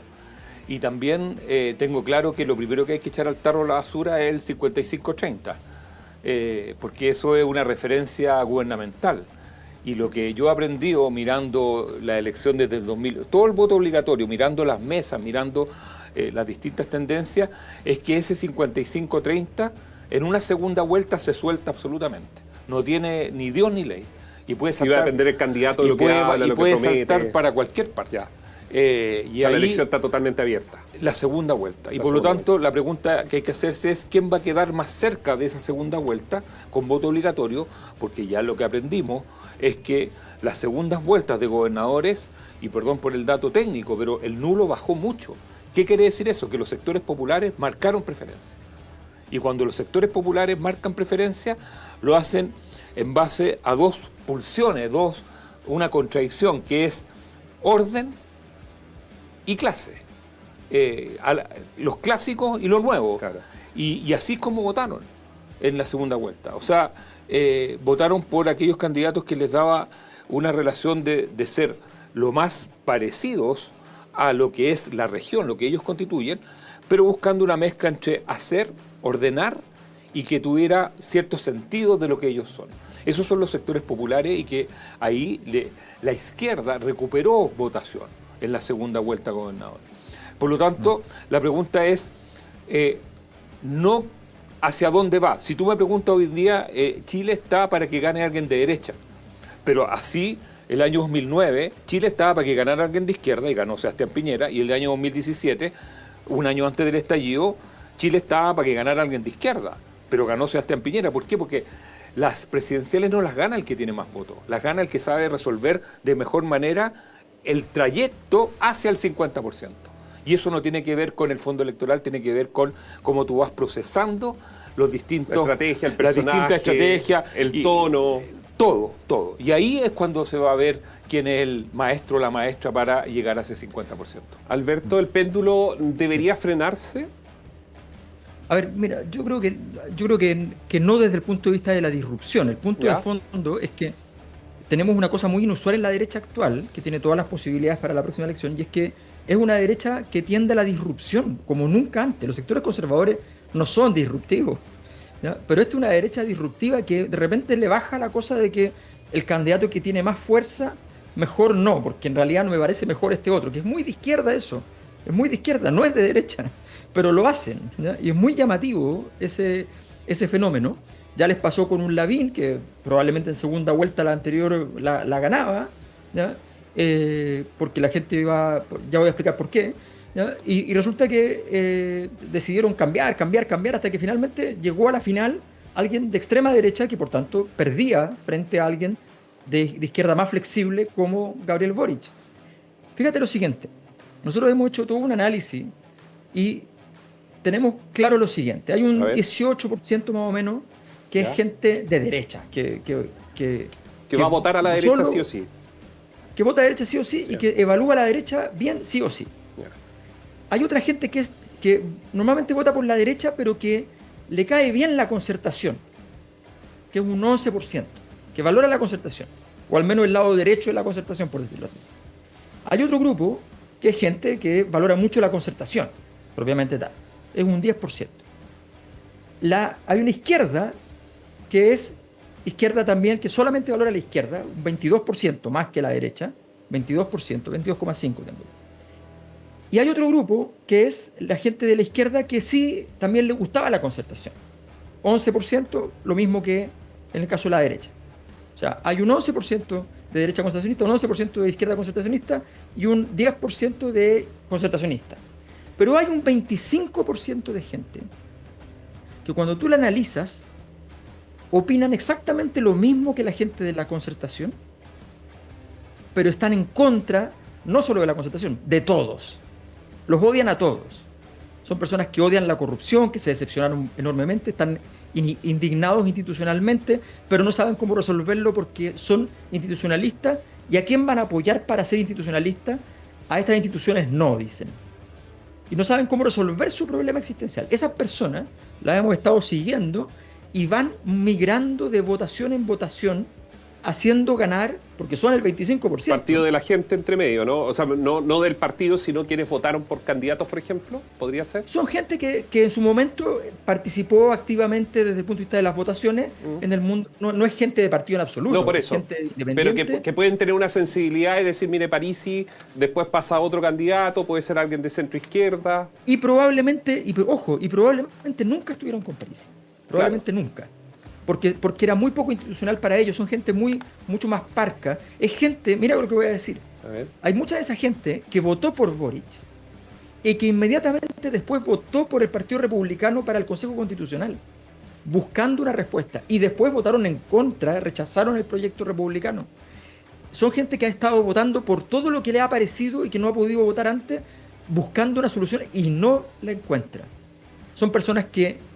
Y también tengo claro que lo primero que hay que echar al tarro a la basura es el 55-30, porque eso es una referencia gubernamental. Y lo que yo he aprendido mirando la elección desde el 2000, todo el voto obligatorio, mirando las mesas, mirando las distintas tendencias, es que ese 55-30 en una segunda vuelta se suelta absolutamente. No tiene ni Dios ni ley. Y puede saltar, y va a depender el candidato de lo que habla, lo que promete. Puede saltar para cualquier parte. Y ahí, la elección está totalmente abierta. La segunda vuelta. Y por lo tanto, la pregunta que hay que hacerse es quién va a quedar más cerca de esa segunda vuelta con voto obligatorio, porque ya lo que aprendimos es que las segundas vueltas de gobernadores, y perdón por el dato técnico, pero el nulo bajó mucho. ¿Qué quiere decir eso? Que los sectores populares marcaron preferencia. Y cuando los sectores populares marcan preferencia, lo hacen en base a dos pulsiones, una contradicción, que es orden y clase. Los clásicos y lo nuevo. Claro. Y así es como votaron en la segunda vuelta. O sea, votaron por aquellos candidatos que les daba una relación de ser lo más parecidos a lo que es la región, lo que ellos constituyen, pero buscando una mezcla entre hacer, ordenar y que tuviera cierto sentido de lo que ellos son. Esos son los sectores populares y que ahí la izquierda recuperó votación en la segunda vuelta a gobernadores. Por lo tanto, la pregunta es no hacia dónde va. Si tú me preguntas hoy día, Chile está para que gane alguien de derecha, pero así el año 2009 Chile estaba para que ganara alguien de izquierda y ganó Sebastián Piñera, y el año 2017, un año antes del estallido, Chile estaba para que ganara alguien de izquierda, pero ganó Sebastián Piñera. ¿Por qué? Porque las presidenciales no las gana el que tiene más votos, las gana el que sabe resolver de mejor manera el trayecto hacia el 50%. Y eso no tiene que ver con el fondo electoral, tiene que ver con cómo tú vas procesando los distintos, la estrategia, el personaje, las distintas estrategias, el tono. Todo. Y ahí es cuando se va a ver quién es el maestro o la maestra para llegar a ese 50%. Alberto, ¿el péndulo debería frenarse? A ver, mira, yo creo que no desde el punto de vista de la disrupción. El punto de fondo es que tenemos una cosa muy inusual en la derecha actual, que tiene todas las posibilidades para la próxima elección, y es que es una derecha que tiende a la disrupción, como nunca antes. Los sectores conservadores no son disruptivos, ¿ya? Pero esta es una derecha disruptiva que de repente le baja la cosa de que el candidato que tiene más fuerza, mejor no, porque en realidad no me parece mejor este otro, que es muy de izquierda eso, es muy de izquierda, no es de derecha, pero lo hacen, ¿ya? Y es muy llamativo ese fenómeno. Ya les pasó con un Lavín, que probablemente en segunda vuelta la anterior la ganaba, ¿ya? Porque la gente iba, ya voy a explicar por qué, ¿ya? Y resulta que decidieron cambiar, hasta que finalmente llegó a la final alguien de extrema derecha que por tanto perdía frente a alguien de izquierda más flexible como Gabriel Boric. Fíjate lo siguiente, nosotros hemos hecho todo un análisis y tenemos claro lo siguiente, hay un 18% más o menos que es gente de derecha, que va a votar a la derecha sí o sí. Que vota a la derecha sí o sí, y que evalúa a la derecha bien sí o sí. Hay otra gente que normalmente vota por la derecha, pero que le cae bien la concertación, que es un 11%, que valora la concertación, o al menos el lado derecho de la concertación, por decirlo así. Hay otro grupo que es gente que valora mucho la concertación, propiamente tal, es un 10%. Hay una izquierda que es izquierda también, que solamente valora la izquierda, un 22% más que la derecha, 22.5 tengo. Y hay otro grupo que es la gente de la izquierda que sí también le gustaba la concertación. 11%, lo mismo que en el caso de la derecha. O sea, hay un 11% de derecha concertacionista, un 11% de izquierda concertacionista y un 10% de concertacionista. Pero hay un 25% de gente que cuando tú la analizas, opinan exactamente lo mismo que la gente de la concertación, pero están en contra, no solo de la concertación, de todos. Los odian a todos. Son personas que odian la corrupción, que se decepcionaron enormemente, están indignados institucionalmente, pero no saben cómo resolverlo porque son institucionalistas. ¿Y a quién van a apoyar para ser institucionalistas? A estas instituciones no, dicen. Y no saben cómo resolver su problema existencial. Esas personas las hemos estado siguiendo y van migrando de votación en votación, haciendo ganar, porque son el 25%. Partido de la gente entre medio, ¿no? O sea, no del partido, sino quienes votaron por candidatos, por ejemplo, ¿podría ser? Son gente que en su momento participó activamente desde el punto de vista de las votaciones en el mundo. No es gente de partido en absoluto. No, por eso. Es gente independiente. Pero que pueden tener una sensibilidad y decir, mire, Parisi, después pasa otro candidato, puede ser alguien de centro-izquierda. Y probablemente nunca estuvieron con Parisi. Probablemente nunca. Porque era muy poco institucional para ellos, son gente mucho más parca. Es gente, mira lo que voy a decir. Hay mucha de esa gente que votó por Boric y que inmediatamente después votó por el Partido Republicano para el Consejo Constitucional, buscando una respuesta. Y después votaron en contra, rechazaron el proyecto republicano. Son gente que ha estado votando por todo lo que le ha parecido y que no ha podido votar antes, buscando una solución y no la encuentra. Son personas que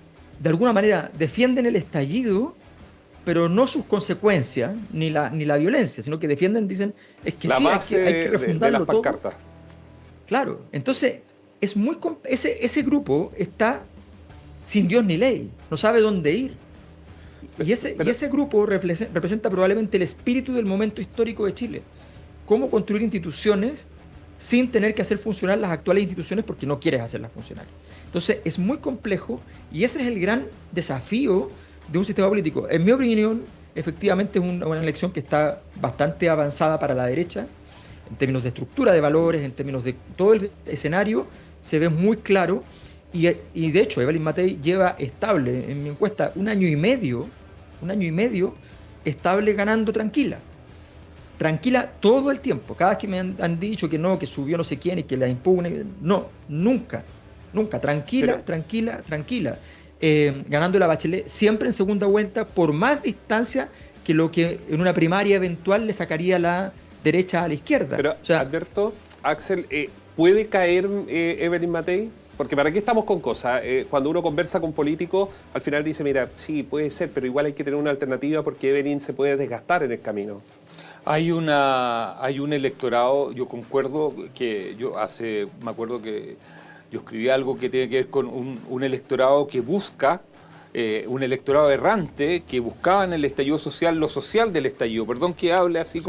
de alguna manera defienden el estallido, pero no sus consecuencias, ni la violencia, sino que defienden, dicen, es que la sí, base hay que refundarlo de las pancartas. todo. Claro, entonces ese grupo está sin Dios ni ley, no sabe dónde ir. Y ese grupo representa probablemente el espíritu del momento histórico de Chile. Cómo construir instituciones sin tener que hacer funcionar las actuales instituciones porque no quieres hacerlas funcionar. Entonces es muy complejo y ese es el gran desafío de un sistema político. En mi opinión, efectivamente es una elección que está bastante avanzada para la derecha, en términos de estructura de valores, en términos de todo el escenario, se ve muy claro y de hecho Evelyn Matei lleva estable en mi encuesta un año y medio estable ganando tranquila todo el tiempo. Cada vez que me han dicho que no, que subió no sé quién y que la impugna, no, nunca, tranquila. Ganando la Bachelet siempre en segunda vuelta por más distancia que lo que en una primaria eventual le sacaría la derecha a la izquierda. Pero, o sea, Alberto, Axel, ¿puede caer Evelyn Matei? Porque ¿para qué estamos con cosas? Cuando uno conversa con políticos, al final dice, mira, sí, puede ser, pero igual hay que tener una alternativa porque Evelyn se puede desgastar en el camino. Hay un electorado, yo concuerdo que me acuerdo que yo escribí algo que tiene que ver con un electorado que busca, un electorado errante que buscaba en el estallido social lo social del estallido, perdón que hable así sí,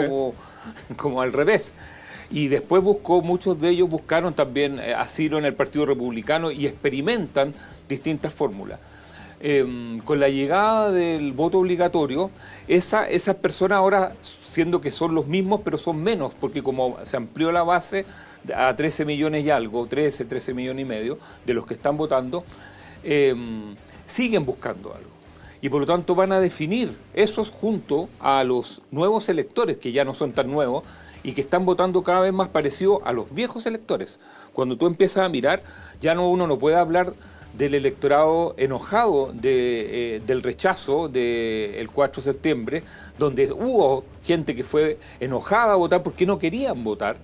como al revés. Y después muchos de ellos buscaron también asilo en el Partido Republicano y experimentan distintas fórmulas. Con la llegada del voto obligatorio, esas personas ahora, siendo que son los mismos, pero son menos, porque como se amplió la base a 13 millones y algo, 13 millones y medio de los que están votando, siguen buscando algo. Y por lo tanto van a definir esos junto a los nuevos electores, que ya no son tan nuevos, y que están votando cada vez más parecido a los viejos electores. Cuando tú empiezas a mirar, uno no puede hablar del electorado enojado del rechazo del 4 de septiembre, donde hubo gente que fue enojada a votar porque no querían votar.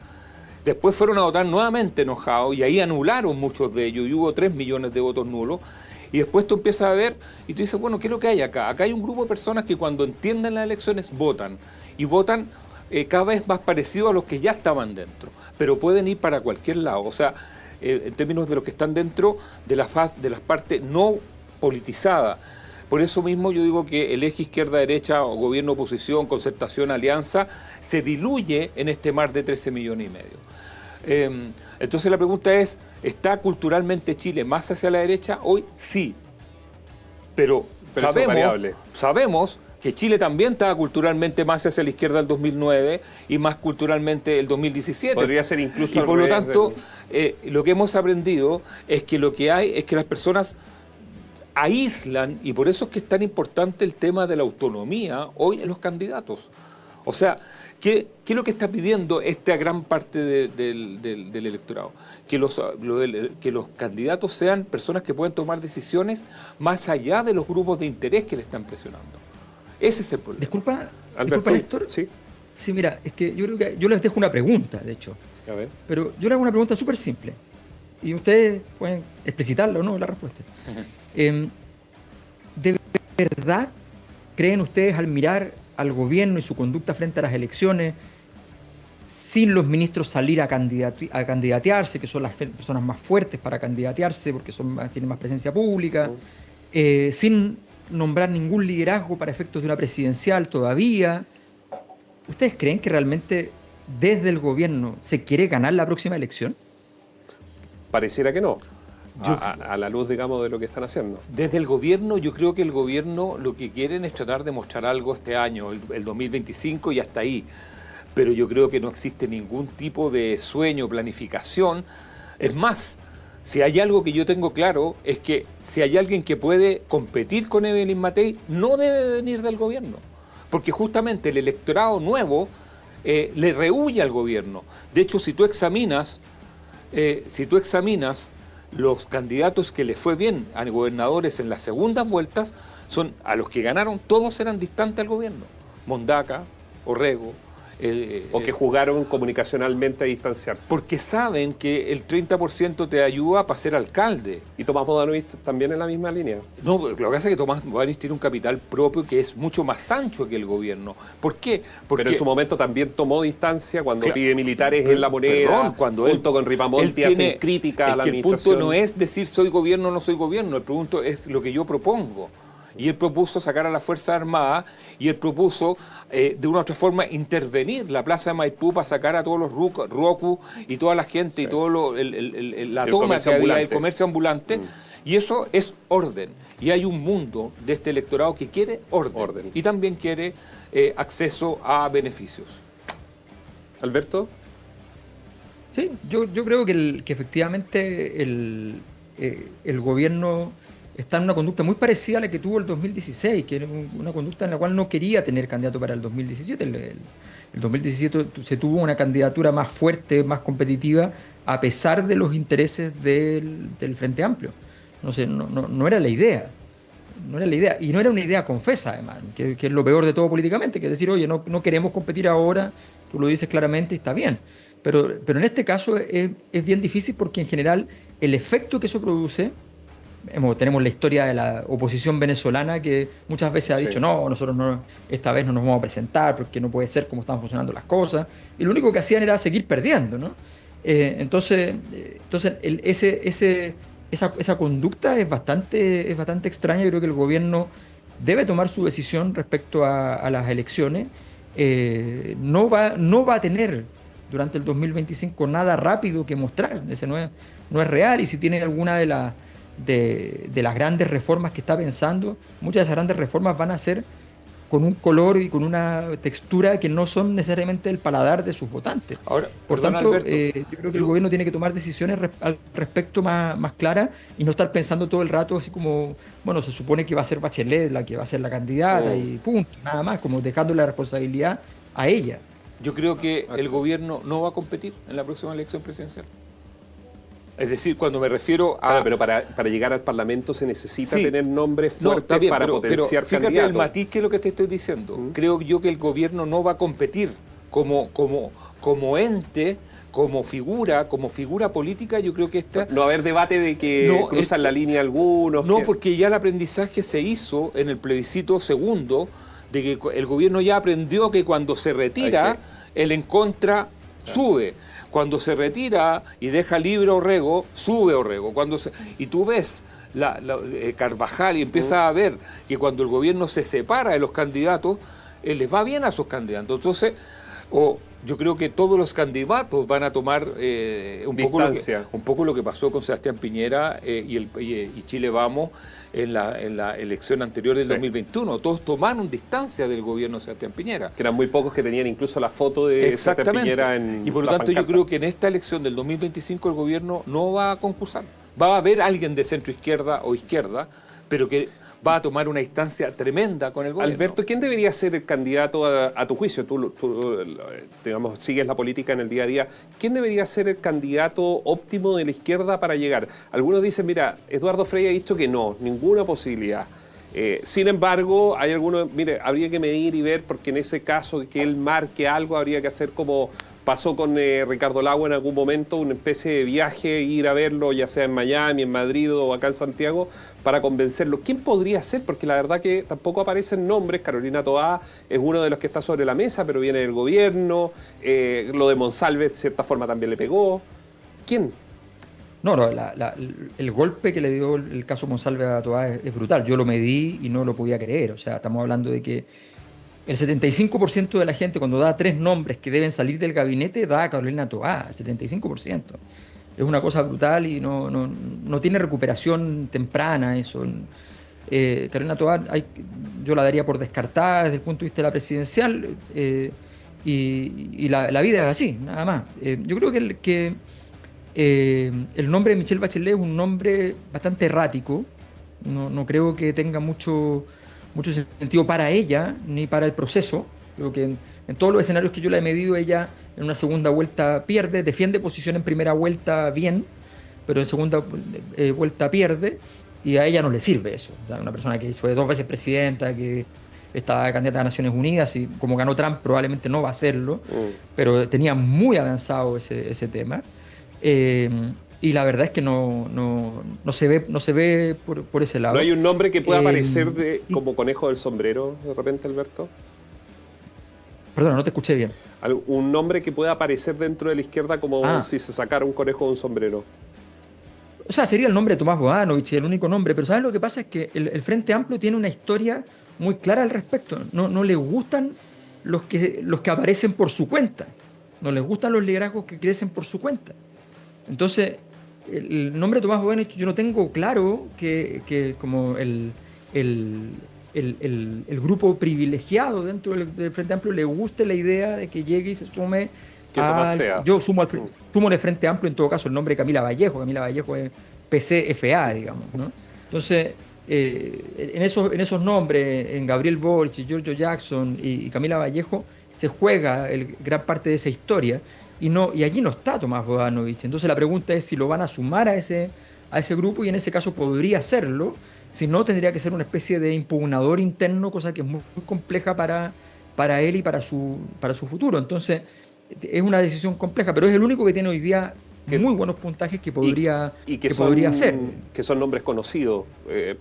Después fueron a votar nuevamente enojados y ahí anularon muchos de ellos y hubo 3 millones de votos nulos. Y después tú empiezas a ver y tú dices, bueno, ¿qué es lo que hay acá? Acá hay un grupo de personas que cuando entienden las elecciones votan y votan cada vez más parecido a los que ya estaban dentro, pero pueden ir para cualquier lado. O sea, en términos de los que están dentro de las partes no politizadas. Por eso mismo yo digo que el eje izquierda-derecha, o gobierno-oposición, concertación, alianza, se diluye en este mar de 13 millones y medio. Entonces la pregunta es, ¿está culturalmente Chile más hacia la derecha? Hoy sí, pero sabemos que Chile también estaba culturalmente más hacia la izquierda del 2009 y más culturalmente el 2017. Podría ser incluso y por lo tanto, lo que hemos aprendido es que lo que hay es que las personas aíslan, y por eso es que es tan importante el tema de la autonomía hoy en los candidatos. O sea, ¿qué es lo que está pidiendo esta gran parte del electorado? Que los candidatos sean personas que puedan tomar decisiones más allá de los grupos de interés que le están presionando. Ese es el problema. Disculpa, Alberto, Néstor. sí. Sí, mira, es que yo creo que yo les dejo una pregunta, de hecho. A ver. Pero yo les hago una pregunta súper simple. Y ustedes pueden explicitarla o no, la respuesta. ¿De verdad creen ustedes, al mirar al gobierno y su conducta frente a las elecciones, sin los ministros salir a candidatearse, que son las personas más fuertes para candidatearse porque tienen más presencia pública, sin nombrar ningún liderazgo para efectos de una presidencial todavía, ¿ustedes creen que realmente desde el gobierno se quiere ganar la próxima elección? Pareciera que no. A la luz, digamos, de lo que están haciendo. Desde el gobierno, yo creo que el gobierno lo que quieren es tratar de mostrar algo este año, el 2025 y hasta ahí. Pero yo creo que no existe ningún tipo de sueño, planificación. Es más, si hay algo que yo tengo claro, es que si hay alguien que puede competir con Evelyn Matei, no debe venir del gobierno. Porque justamente el electorado nuevo le rehúye al gobierno. De hecho, si tú examinas los candidatos que les fue bien a gobernadores en las segundas vueltas, son a los que ganaron, todos eran distantes al gobierno. Mondaca, Orrego. O que jugaron comunicacionalmente a distanciarse. Porque saben que el 30% te ayuda para ser alcalde. ¿Y Tomás Bodanovich también en la misma línea? No, lo que pasa es que Tomás Bodanovich tiene un capital propio que es mucho más ancho que el gobierno. ¿Por qué? Porque pero en su momento también tomó distancia cuando pide militares en la moneda, cuando junto con Ripamonti hacen crítica a la administración. El punto no es decir soy gobierno o no soy gobierno, el punto es lo que yo propongo. Y él propuso sacar a las Fuerzas Armadas y él propuso, de una u otra forma, intervenir la plaza de Maipú para sacar a todos los ROCU y toda la gente y todo la toma que había, el comercio ambulante. Y eso es orden. Y hay un mundo de este electorado que quiere orden. Y también quiere acceso a beneficios. ¿Alberto? Sí, yo creo que efectivamente el gobierno está en una conducta muy parecida a la que tuvo el 2016, que era una conducta en la cual no quería tener candidato para el 2017. El 2017 se tuvo una candidatura más fuerte, más competitiva, a pesar de los intereses del Frente Amplio. No era la idea. No era la idea. Y no era una idea confesa, además, que es lo peor de todo políticamente, que es decir, oye, no queremos competir ahora, tú lo dices claramente y está bien. Pero en este caso es bien difícil porque en general el efecto que eso produce... Tenemos la historia de la oposición venezolana que muchas veces ha dicho, no, nosotros esta vez no nos vamos a presentar porque no puede ser como están funcionando las cosas. Y lo único que hacían era seguir perdiendo, ¿no? Entonces esa conducta es bastante extraña. Yo creo que el gobierno debe tomar su decisión respecto a las elecciones. No va a tener durante el 2025 nada rápido que mostrar. Ese no es real. Y si tiene alguna de las grandes reformas que está pensando, muchas de esas grandes reformas van a ser con un color y con una textura que no son necesariamente el paladar de sus votantes. Ahora, por tanto, Alberto, yo creo que el gobierno tiene que tomar decisiones al respecto más claras y no estar pensando todo el rato así como, bueno, se supone que va a ser Bachelet la que va a ser la candidata y punto, nada más, como dejando la responsabilidad a ella. Yo creo que el gobierno no va a competir en la próxima elección presidencial. Es decir, cuando me refiero a... Claro, pero para llegar al Parlamento se necesita tener nombres fuertes para potenciar fíjate candidatos. El matiz que es lo que te estoy diciendo. Creo yo que el gobierno no va a competir como ente, como figura política. Yo creo que no va a haber debate de que cruzan la línea algunos. No, porque ya el aprendizaje se hizo en el plebiscito segundo, de que el gobierno ya aprendió que cuando se retira, el en contra sube. Cuando se retira y deja libre Orrego, sube Orrego. Y tú ves Carvajal y empiezas a ver que cuando el gobierno se separa de los candidatos, les va bien a sus candidatos. Entonces, yo creo que todos los candidatos van a tomar un poco lo que pasó con Sebastián Piñera y Chile Vamos en la elección anterior del 2021. Todos tomaron distancia del gobierno de Sebastián Piñera. Que eran muy pocos que tenían incluso la foto de Sebastián Piñera en y por lo tanto yo creo que en esta elección del 2025 el gobierno no va a concursar. Va a haber alguien de centro izquierda o izquierda, pero que va a tomar una distancia tremenda con el gobierno. Alberto, ¿quién debería ser el candidato a tu juicio? Tú, digamos, sigues la política en el día a día. ¿Quién debería ser el candidato óptimo de la izquierda para llegar? Algunos dicen, mira, Eduardo Frei ha dicho que no, ninguna posibilidad. Sin embargo, hay algunos, mire, habría que medir y ver, porque en ese caso que él marque algo, habría que hacer como pasó con Ricardo Lagos en algún momento, una especie de viaje, ir a verlo, ya sea en Miami, en Madrid o acá en Santiago, para convencerlo. ¿Quién podría ser? Porque la verdad que tampoco aparecen nombres. Carolina Toá es uno de los que está sobre la mesa, pero viene del gobierno. Lo de Monsalve, de cierta forma, también le pegó. ¿Quién? No, el golpe que le dio el caso Monsalve a Toá es brutal. Yo lo medí y no lo podía creer. O sea, estamos hablando de que el 75% de la gente, cuando da 3 nombres que deben salir del gabinete, da a Carolina Toá, el 75%. Es una cosa brutal y no tiene recuperación temprana eso. Carolina Toá yo la daría por descartada desde el punto de vista de la presidencial, y la vida es así, nada más. Yo creo que el nombre de Michelle Bachelet es un nombre bastante errático. No creo que tenga mucho sentido para ella ni para el proceso. Creo que en todos los escenarios que yo la he medido, ella en una segunda vuelta pierde, defiende posición en primera vuelta bien, pero en segunda vuelta pierde, y a ella no le sirve eso. O sea, una persona que fue 2 veces presidenta, que está candidata a Naciones Unidas, y como ganó Trump probablemente no va a hacerlo, pero tenía muy avanzado ese tema. Y la verdad es que no se ve por ese lado. ¿No hay un nombre que pueda aparecer como conejo del sombrero de repente, Alberto? Perdona, no te escuché bien. Un nombre que pueda aparecer dentro de la izquierda como si se sacara un conejo de un sombrero. O sea, sería el nombre de Tomás Bodanovich, el único nombre. Pero ¿sabes lo que pasa? Es que el Frente Amplio tiene una historia muy clara al respecto. No les gustan los que aparecen por su cuenta. No les gustan los liderazgos que crecen por su cuenta. Entonces, el nombre de Tomás Bodanovich yo no tengo claro que como el grupo privilegiado dentro del Frente Amplio le guste la idea de que llegue y se sume yo sumo al Frente Amplio, en todo caso, el nombre de Camila Vallejo. Camila Vallejo es PCFA, digamos, ¿no? Entonces, en esos nombres, en Gabriel Boric, Giorgio Jackson y Camila Vallejo, se juega gran parte de esa historia, y allí no está Tomás Bodanovich. Entonces la pregunta es si lo van a sumar a ese grupo, y en ese caso podría hacerlo. Si no, tendría que ser una especie de impugnador interno, cosa que es muy compleja para él y para su futuro. Entonces es una decisión compleja, pero es el único que tiene hoy día muy buenos puntajes que podría hacer. Que son nombres conocidos,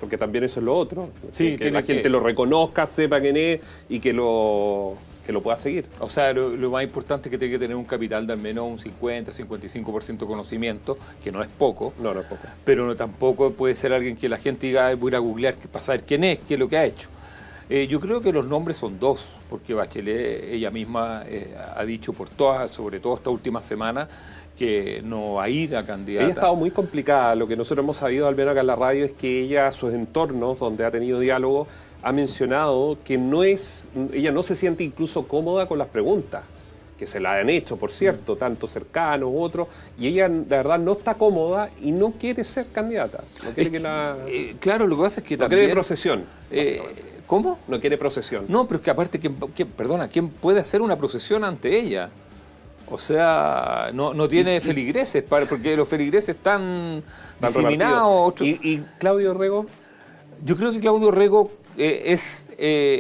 porque también eso es lo otro. Sí, que la gente lo reconozca, sepa quién es y que lo pueda seguir. O sea, lo más importante es que tiene que tener un capital de al menos un 50-55% de conocimiento, que no es poco. No es poco. Pero tampoco puede ser alguien que la gente diga, voy a ir a googlear para saber quién es, qué es lo que ha hecho. Yo creo que los nombres son 2, porque Bachelet, ella misma, ha dicho sobre todo esta última semana, que no va a ir a candidata. Ella ha estado muy complicada. Lo que nosotros hemos sabido, al menos acá en la radio, es que ella, sus entornos donde ha tenido diálogo, ha mencionado que ella no se siente incluso cómoda con las preguntas, que se la han hecho, por cierto, tanto cercanos u otros, y ella, la verdad, no está cómoda y no quiere ser candidata. No quiere claro, lo que pasa es que no también... quiere procesión. ¿Cómo? No quiere procesión. No, pero es que aparte, ¿quién puede hacer una procesión ante ella? O sea, no tiene feligreses, porque los feligreses están diseminados. ¿Y Claudio Rego? Yo creo que Claudio Rego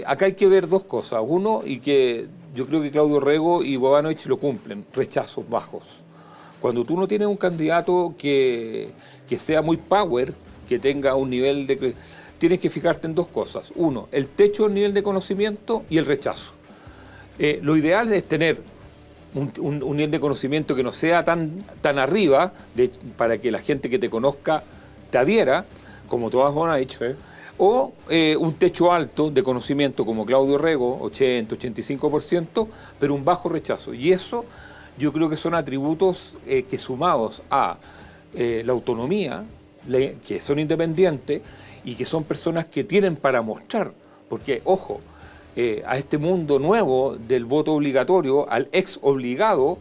acá hay que ver 2 cosas. Uno, y que yo creo que Claudio Rego y Bodanovich lo cumplen, rechazos bajos. Cuando tú no tienes un candidato que sea muy power, que tenga un nivel de... Tienes que fijarte en 2 cosas. Uno, el techo del nivel de conocimiento y el rechazo. Lo ideal es tener un nivel de conocimiento que no sea tan arriba, para que la gente que te conozca te adhiera, como Tomás Bodanovich, o un techo alto de conocimiento como Claudio Rego, 80-85%, pero un bajo rechazo. Y eso yo creo que son atributos que, sumados a la autonomía, que son independientes y que son personas que tienen para mostrar, porque, ojo, a este mundo nuevo del voto obligatorio, al ex obligado,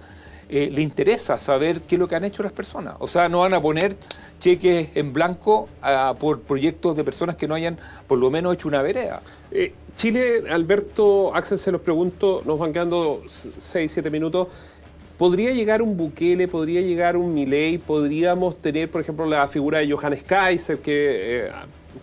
le interesa saber qué es lo que han hecho las personas. O sea, no van a poner cheques en blanco por proyectos de personas que no hayan por lo menos hecho una vereda. Chile, Alberto, Axel, se los pregunto, nos van quedando 6, 7 minutos. ¿Podría llegar un Bukele, podría llegar un Milei, podríamos tener, por ejemplo, la figura de Johannes Kaiser, que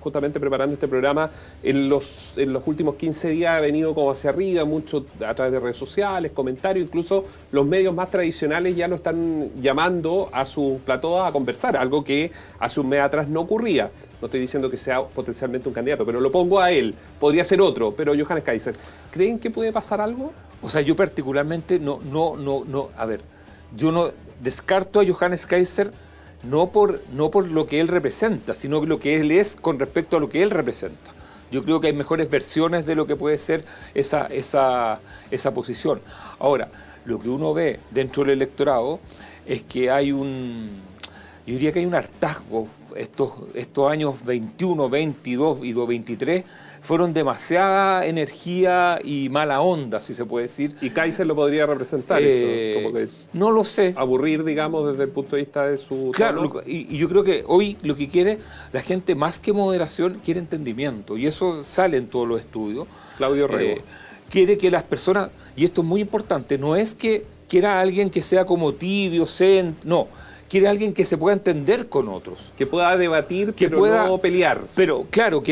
justamente preparando este programa, en los últimos 15 días ha venido como hacia arriba, mucho a través de redes sociales, comentarios, incluso los medios más tradicionales ya lo están llamando a sus platós a conversar, algo que hace un mes atrás no ocurría. No estoy diciendo que sea potencialmente un candidato, pero lo pongo a él, podría ser otro, pero Johannes Kaiser. ¿Creen que puede pasar algo? O sea, yo particularmente a ver, yo no descarto a Johannes Kaiser no por lo que él representa, sino lo que él es con respecto a lo que él representa. Yo creo que hay mejores versiones de lo que puede ser esa posición. Ahora, lo que uno ve dentro del electorado es que yo diría que hay un hartazgo. Estos años 21, 22 y 23 fueron demasiada energía y mala onda, si se puede decir. ¿Y Kaiser lo podría representar eso? Como que no lo sé. Aburrir, digamos, desde el punto de vista de su... Claro, y yo creo que hoy lo que quiere la gente, más que moderación, quiere entendimiento. Y eso sale en todos los estudios. Claudio Rego. Quiere que las personas, y esto es muy importante, no es que quiera alguien que sea como tibio, no. Quiere alguien que se pueda entender con otros. Que pueda debatir, pero no pelear. Pero, claro,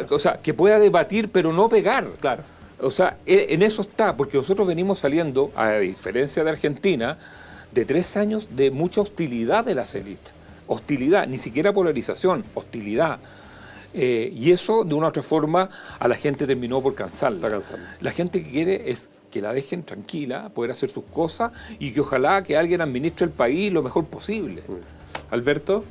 o sea, que pueda debatir, pero no pegar. Claro. O sea, en eso está, porque nosotros venimos saliendo, a diferencia de Argentina, de 3 años de mucha hostilidad de las élites. Hostilidad, ni siquiera polarización, hostilidad. Y eso, de una u otra forma, a la gente terminó por cansarla. Está cansando. La gente que quiere es que la dejen tranquila, poder hacer sus cosas y que ojalá que alguien administre el país lo mejor posible. ¿Alberto?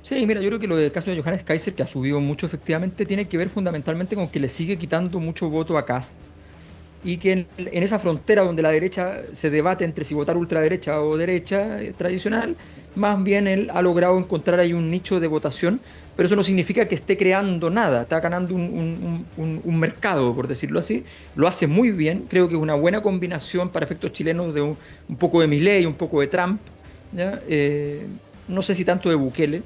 Sí, mira, yo creo que lo del caso de Johannes Kaiser, que ha subido mucho efectivamente, tiene que ver fundamentalmente con que le sigue quitando mucho voto a Kast y que en esa frontera donde la derecha se debate entre si votar ultraderecha o derecha tradicional, más bien él ha logrado encontrar ahí un nicho de votación, pero eso no significa que esté creando nada, está ganando un mercado, por decirlo así. Lo hace muy bien, creo que es una buena combinación para efectos chilenos de un poco de Milei, un poco de Trump, ¿ya? No sé si tanto de Bukele.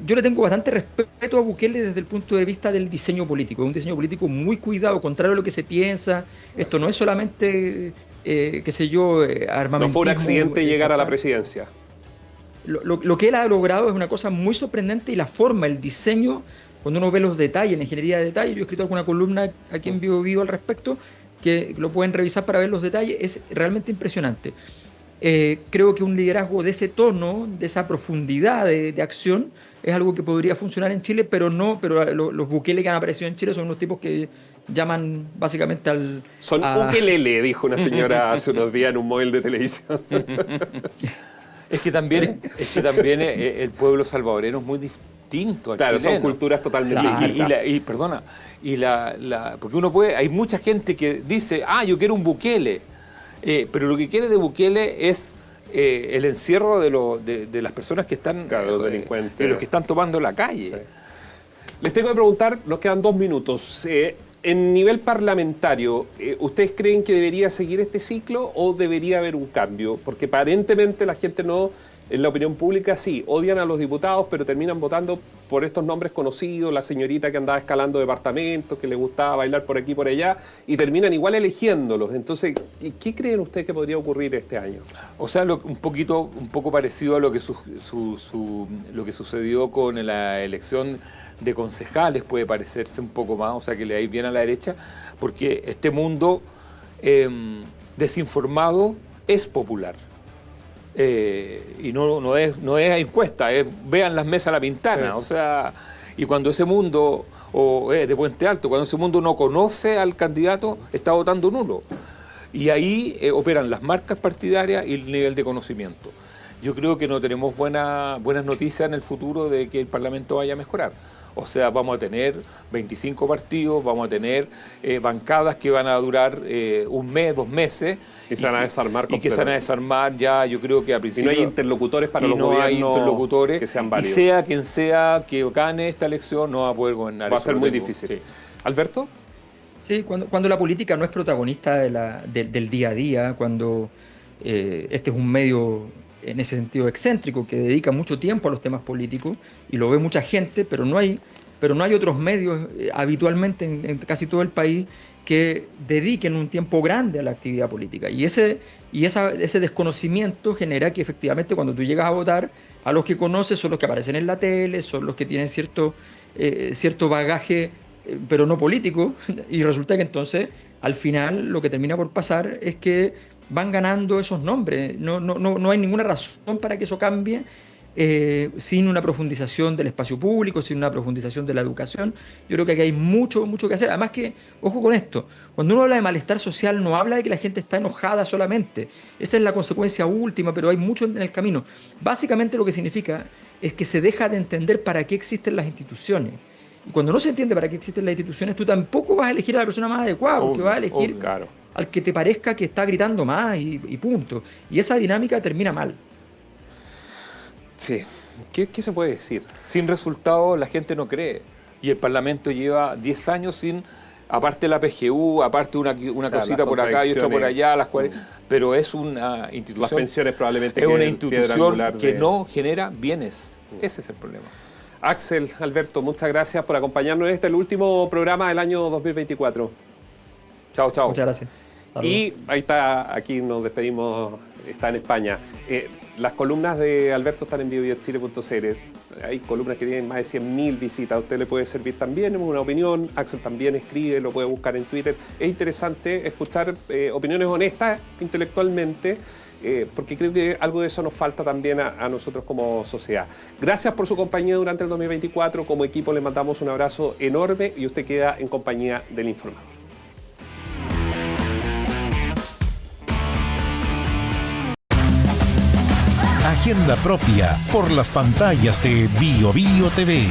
Yo le tengo bastante respeto a Bukele desde el punto de vista del diseño político. Es un diseño político muy cuidado, contrario a lo que se piensa. Esto no es solamente, qué sé yo, armamentismo. No fue un accidente llegar a la presidencia. Lo que él ha logrado es una cosa muy sorprendente y la forma, el diseño, cuando uno ve los detalles, la ingeniería de detalles, yo he escrito alguna columna aquí en Bio Bio al respecto, que lo pueden revisar para ver los detalles, es realmente impresionante. Creo que un liderazgo de ese tono, de esa profundidad de acción, es algo que podría funcionar en Chile, pero los Bukele que han aparecido en Chile son unos tipos que llaman básicamente al... Son ukelele, dijo una señora hace unos días en un móvil de televisión. Es que también el pueblo salvadoreño es muy distinto al claro, chileno. Son culturas totalmente distintas. Porque uno hay mucha gente que dice, yo quiero un Bukele, pero lo que quiere de Bukele es el encierro de las personas que están, los delincuentes, de los que están tomando la calle. Sí. Les tengo que preguntar, nos quedan 2 minutos. En nivel parlamentario, ¿ustedes creen que debería seguir este ciclo o debería haber un cambio? Porque aparentemente la gente no, en la opinión pública sí, odian a los diputados, pero terminan votando por estos nombres conocidos, la señorita que andaba escalando departamentos, que le gustaba bailar por aquí y por allá, y terminan igual eligiéndolos. Entonces, ¿qué creen ustedes que podría ocurrir este año? O sea, un poco parecido a lo que sucedió con la elección de concejales, puede parecerse un poco más, o sea que le da bien a la derecha, porque este mundo desinformado es popular. Y no es encuesta, vean las mesas a la pintana, sí. O sea, y cuando ese mundo, de Puente Alto, cuando ese mundo no conoce al candidato, está votando nulo. Y ahí operan las marcas partidarias y el nivel de conocimiento. Yo creo que no tenemos buenas noticias en el futuro de que el Parlamento vaya a mejorar. O sea, vamos a tener 25 partidos, vamos a tener bancadas que van a durar 1 mes, 2 meses. Y se van a desarmar. Y que se van a desarmar ya, yo creo que a principio. Y no hay interlocutores para los gobiernos. No hay interlocutores que sean válidos. Y sea quien sea que gane esta elección, no va a poder gobernar. Va a ser muy difícil. Sí. ¿Alberto? Sí, cuando la política no es protagonista del día a día, cuando Este es un medio en ese sentido excéntrico que dedica mucho tiempo a los temas políticos y lo ve mucha gente, pero no hay otros medios habitualmente en casi todo el país que dediquen un tiempo grande a la actividad política. Y ese desconocimiento genera que efectivamente cuando tú llegas a votar, a los que conoces son los que aparecen en la tele, son los que tienen cierto bagaje, pero no político, y resulta que entonces al final lo que termina por pasar es que van ganando esos nombres. No hay ninguna razón para que eso cambie. Sin una profundización del espacio público, sin una profundización de la educación. Yo creo que aquí hay mucho que hacer. Además que, ojo con esto, cuando uno habla de malestar social no habla de que la gente está enojada solamente. Esa es la consecuencia última, pero hay mucho en el camino. Básicamente lo que significa es que se deja de entender para qué existen las instituciones. Y cuando no se entiende para qué existen las instituciones, tú tampoco vas a elegir a la persona más adecuada, porque vas a elegir al que te parezca que está gritando más y punto. Y esa dinámica termina mal. Sí, ¿Qué se puede decir? Sin resultados la gente no cree. Y el Parlamento lleva 10 años sin, aparte la PGU, aparte una cosita por acá y otra por allá, pero es una institución. Las pensiones probablemente es una institución que no genera bienes. Ese es el problema. Axel, Alberto, muchas gracias por acompañarnos en el último programa del año 2024. Chao, chao. Muchas gracias. Saludos. Y ahí está, aquí nos despedimos, está en España. Las columnas de Alberto están en biobiochile.cl. Hay columnas que tienen más de 100.000 visitas. A usted le puede servir también una opinión. Axel también escribe, lo puede buscar en Twitter. Es interesante escuchar opiniones honestas intelectualmente, porque creo que algo de eso nos falta también a nosotros como sociedad. Gracias por su compañía durante el 2024. Como equipo le mandamos un abrazo enorme y usted queda en compañía del Informador. Agenda propia por las pantallas de Bio TV.